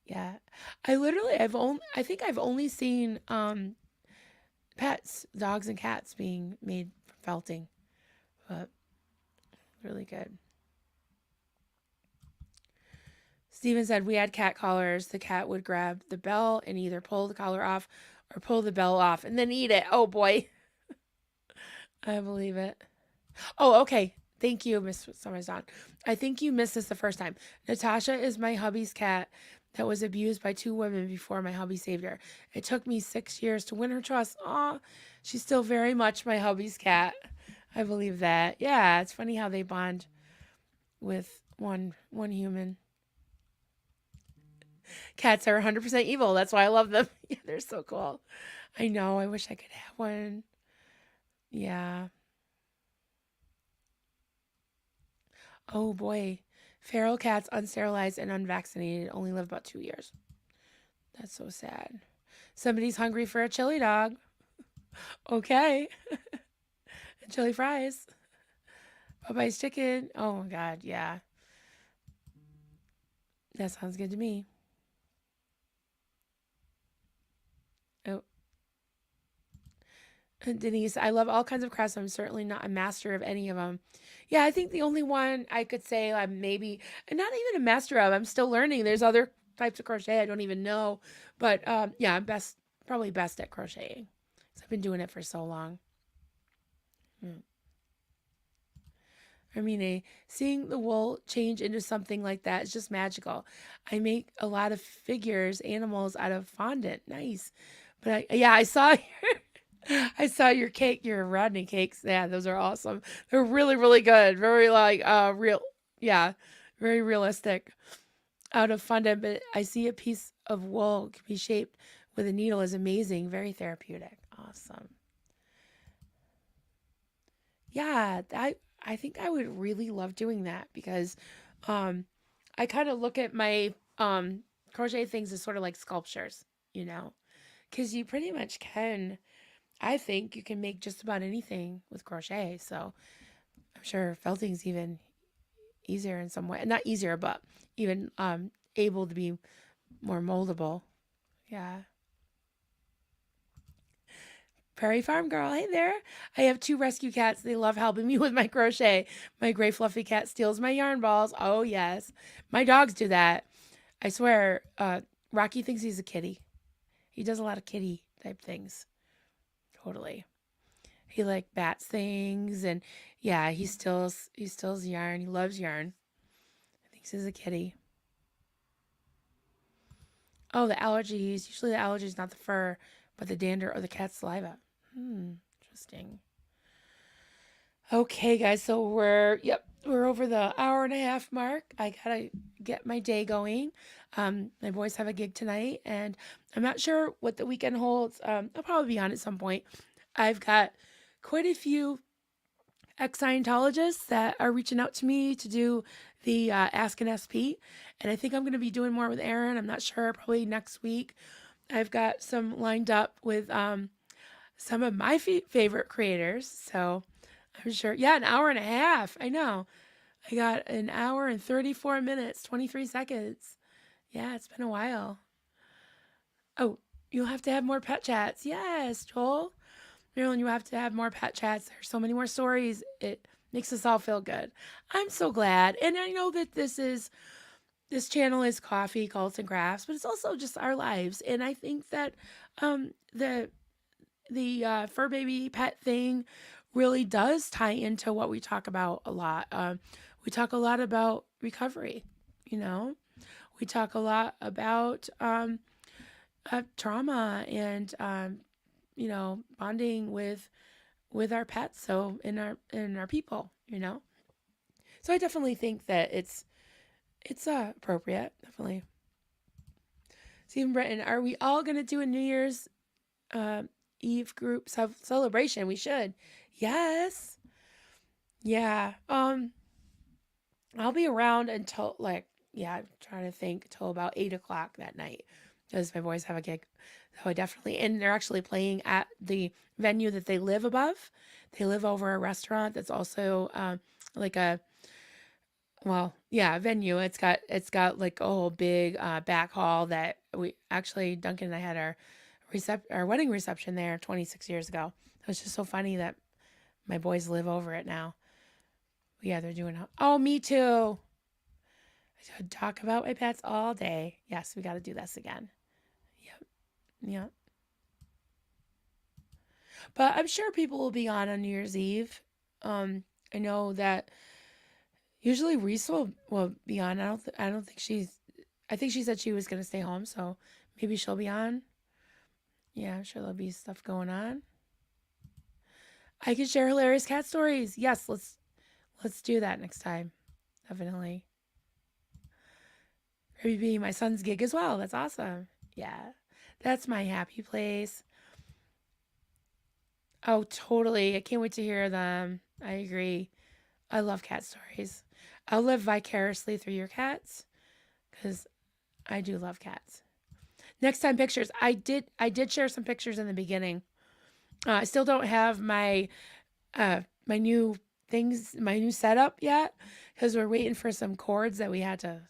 Yeah. I think I've only seen pets, dogs and cats being made from felting. But really good. Steven said we had cat collars. The cat would grab the bell and either pull the collar off or pull the bell off and then eat it. Oh boy. I believe it. Oh, okay. Thank you, Miss Summersdawn. I think you missed this the first time. Natasha is my hubby's cat that was abused by 2 women before my hubby saved her. It took me 6 years to win her trust. Aw, she's still very much my hubby's cat. I believe that. Yeah, it's funny how they bond with one human. Cats are 100% evil. That's why I love them. Yeah, they're so cool. I know. I wish I could have one. Yeah. Oh boy. Feral cats, unsterilized and unvaccinated, only live about 2 years. That's so sad. Somebody's hungry for a chili dog. Okay. And chili fries. Popeye's chicken. Oh my God. Yeah. That sounds good to me. Oh, Denise, I love all kinds of crafts. I'm certainly not a master of any of them. Yeah, I think the only one I could say I'm maybe, and not even a master of, I'm still learning. There's other types of crochet I don't even know. But yeah, probably best at crocheting. 'Cause I've been doing it for so long. Mm. I mean, seeing the wool change into something like that is just magical. I make a lot of figures, animals out of fondant. Nice. But yeah, I saw I saw your cake, your Rodney cakes. Yeah, those are awesome. They're really, really good. Very like real, yeah, very realistic. Out of fondant, but I see a piece of wool can be shaped with a needle is amazing. Very therapeutic. Awesome. Yeah, I think I would really love doing that because um I kind of look at my crochet things as sort of like sculptures, you know, because you pretty much can. I think you can make just about anything with crochet. So I'm sure felting's even easier in some way. Not easier, but even able to be more moldable. Yeah. Prairie Farm Girl, hey there. I have 2 rescue cats. They love helping me with my crochet. My gray fluffy cat steals my yarn balls. Oh, yes. My dogs do that. I swear, Rocky thinks he's a kitty. He does a lot of kitty type things. Totally. He like bats things and yeah, he steals yarn. He loves yarn. Thinks he's a kitty. Oh, the allergies. Usually the allergy is not the fur, but the dander or the cat's saliva. Interesting. Okay, guys, so we're over the hour and a half mark. I gotta get my day going. My boys have a gig tonight, and I'm not sure what the weekend holds. I'll probably be on at some point. I've got quite a few ex-Scientologists that are reaching out to me to do the Ask an SP, and I think I'm gonna be doing more with Aaron. I'm not sure, probably next week. I've got some lined up with some of my favorite creators, so I'm sure. Yeah, an hour and a half. I know. I got an hour and 34 minutes, 23 seconds. Yeah, it's been a while. Oh, you'll have to have more pet chats. Yes, Joel. Marilyn, you have to have more pet chats. There's so many more stories. It Makes us all feel good. I'm so glad. And I know that this channel is coffee, cults, and crafts, but it's also just our lives. And I think that the fur baby pet thing really does tie into what we talk about a lot. We talk a lot about recovery, you know. We talk a lot about trauma and bonding with our pets, so in our people, you know. So I definitely think that it's appropriate, definitely. Stephen Britton, are we all gonna do a New Year's uh, Eve group celebration? We should. Yes. Yeah. I'll be around until I'm trying to think till about 8 o'clock that night because my boys have a gig. So I definitely, and they're actually playing at the venue that they live above. They live over a restaurant that's also like a venue. It's got like a whole big back hall that we actually Duncan and I had our wedding reception there 26 years ago. It was just so funny that my boys live over it now. Yeah, they're doing. Oh, me too. I could talk about my pets all day. Yes, we got to do this again. Yep. Yep. But I'm sure people will be on New Year's Eve. I know that usually Reese will be on. I don't think she's. I think she said she was gonna stay home, so maybe she'll be on. Yeah, I'm sure there'll be stuff going on. I can share hilarious cat stories. Yes, let's do that next time. Definitely. Maybe my son's gig as well. That's awesome. Yeah, that's my happy place. Oh, totally. I can't wait to hear them. I agree. I love cat stories. I'll live vicariously through your cats because I do love cats. Next time, pictures. I did share some pictures in the beginning. I still don't have my new things, my new setup yet because we're waiting for some cords that we had to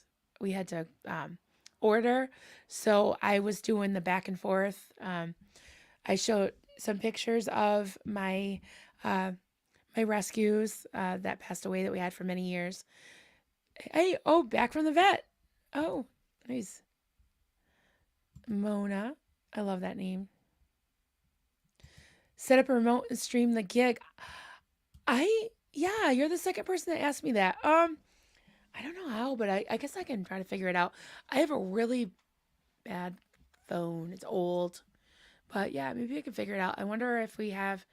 order. So I was doing the back and forth. I showed some pictures of uh, my rescues that passed away that we had for many years. Hey, oh, back from the vet. Oh, nice. Mona. I love that name. Set up a remote and stream the gig. Yeah, you're the second person that asked me that. I don't know how, but I guess I can try to figure it out. I have a really bad phone. It's old. But yeah, maybe I can figure it out. I wonder if we have.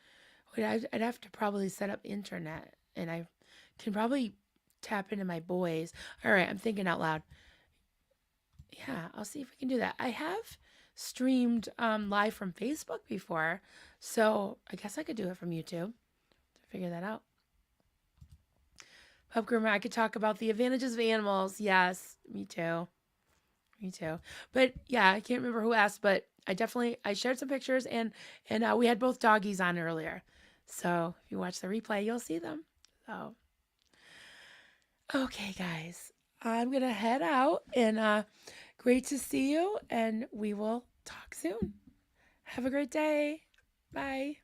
I'd have to probably set up internet, and I can probably tap into my boys. All right, I'm thinking out loud. Yeah, I'll see if we can do that. I have streamed live from Facebook before, so I guess I could do it from YouTube to figure that out. Pub groomer, I could talk about the advantages of animals. Yes, me too. Me too. But yeah, I can't remember who asked, but I shared some pictures and we had both doggies on earlier. So if you watch the replay, you'll see them. So okay, guys, I'm gonna head out and great to see you, and we will talk soon. Have a great day. Bye.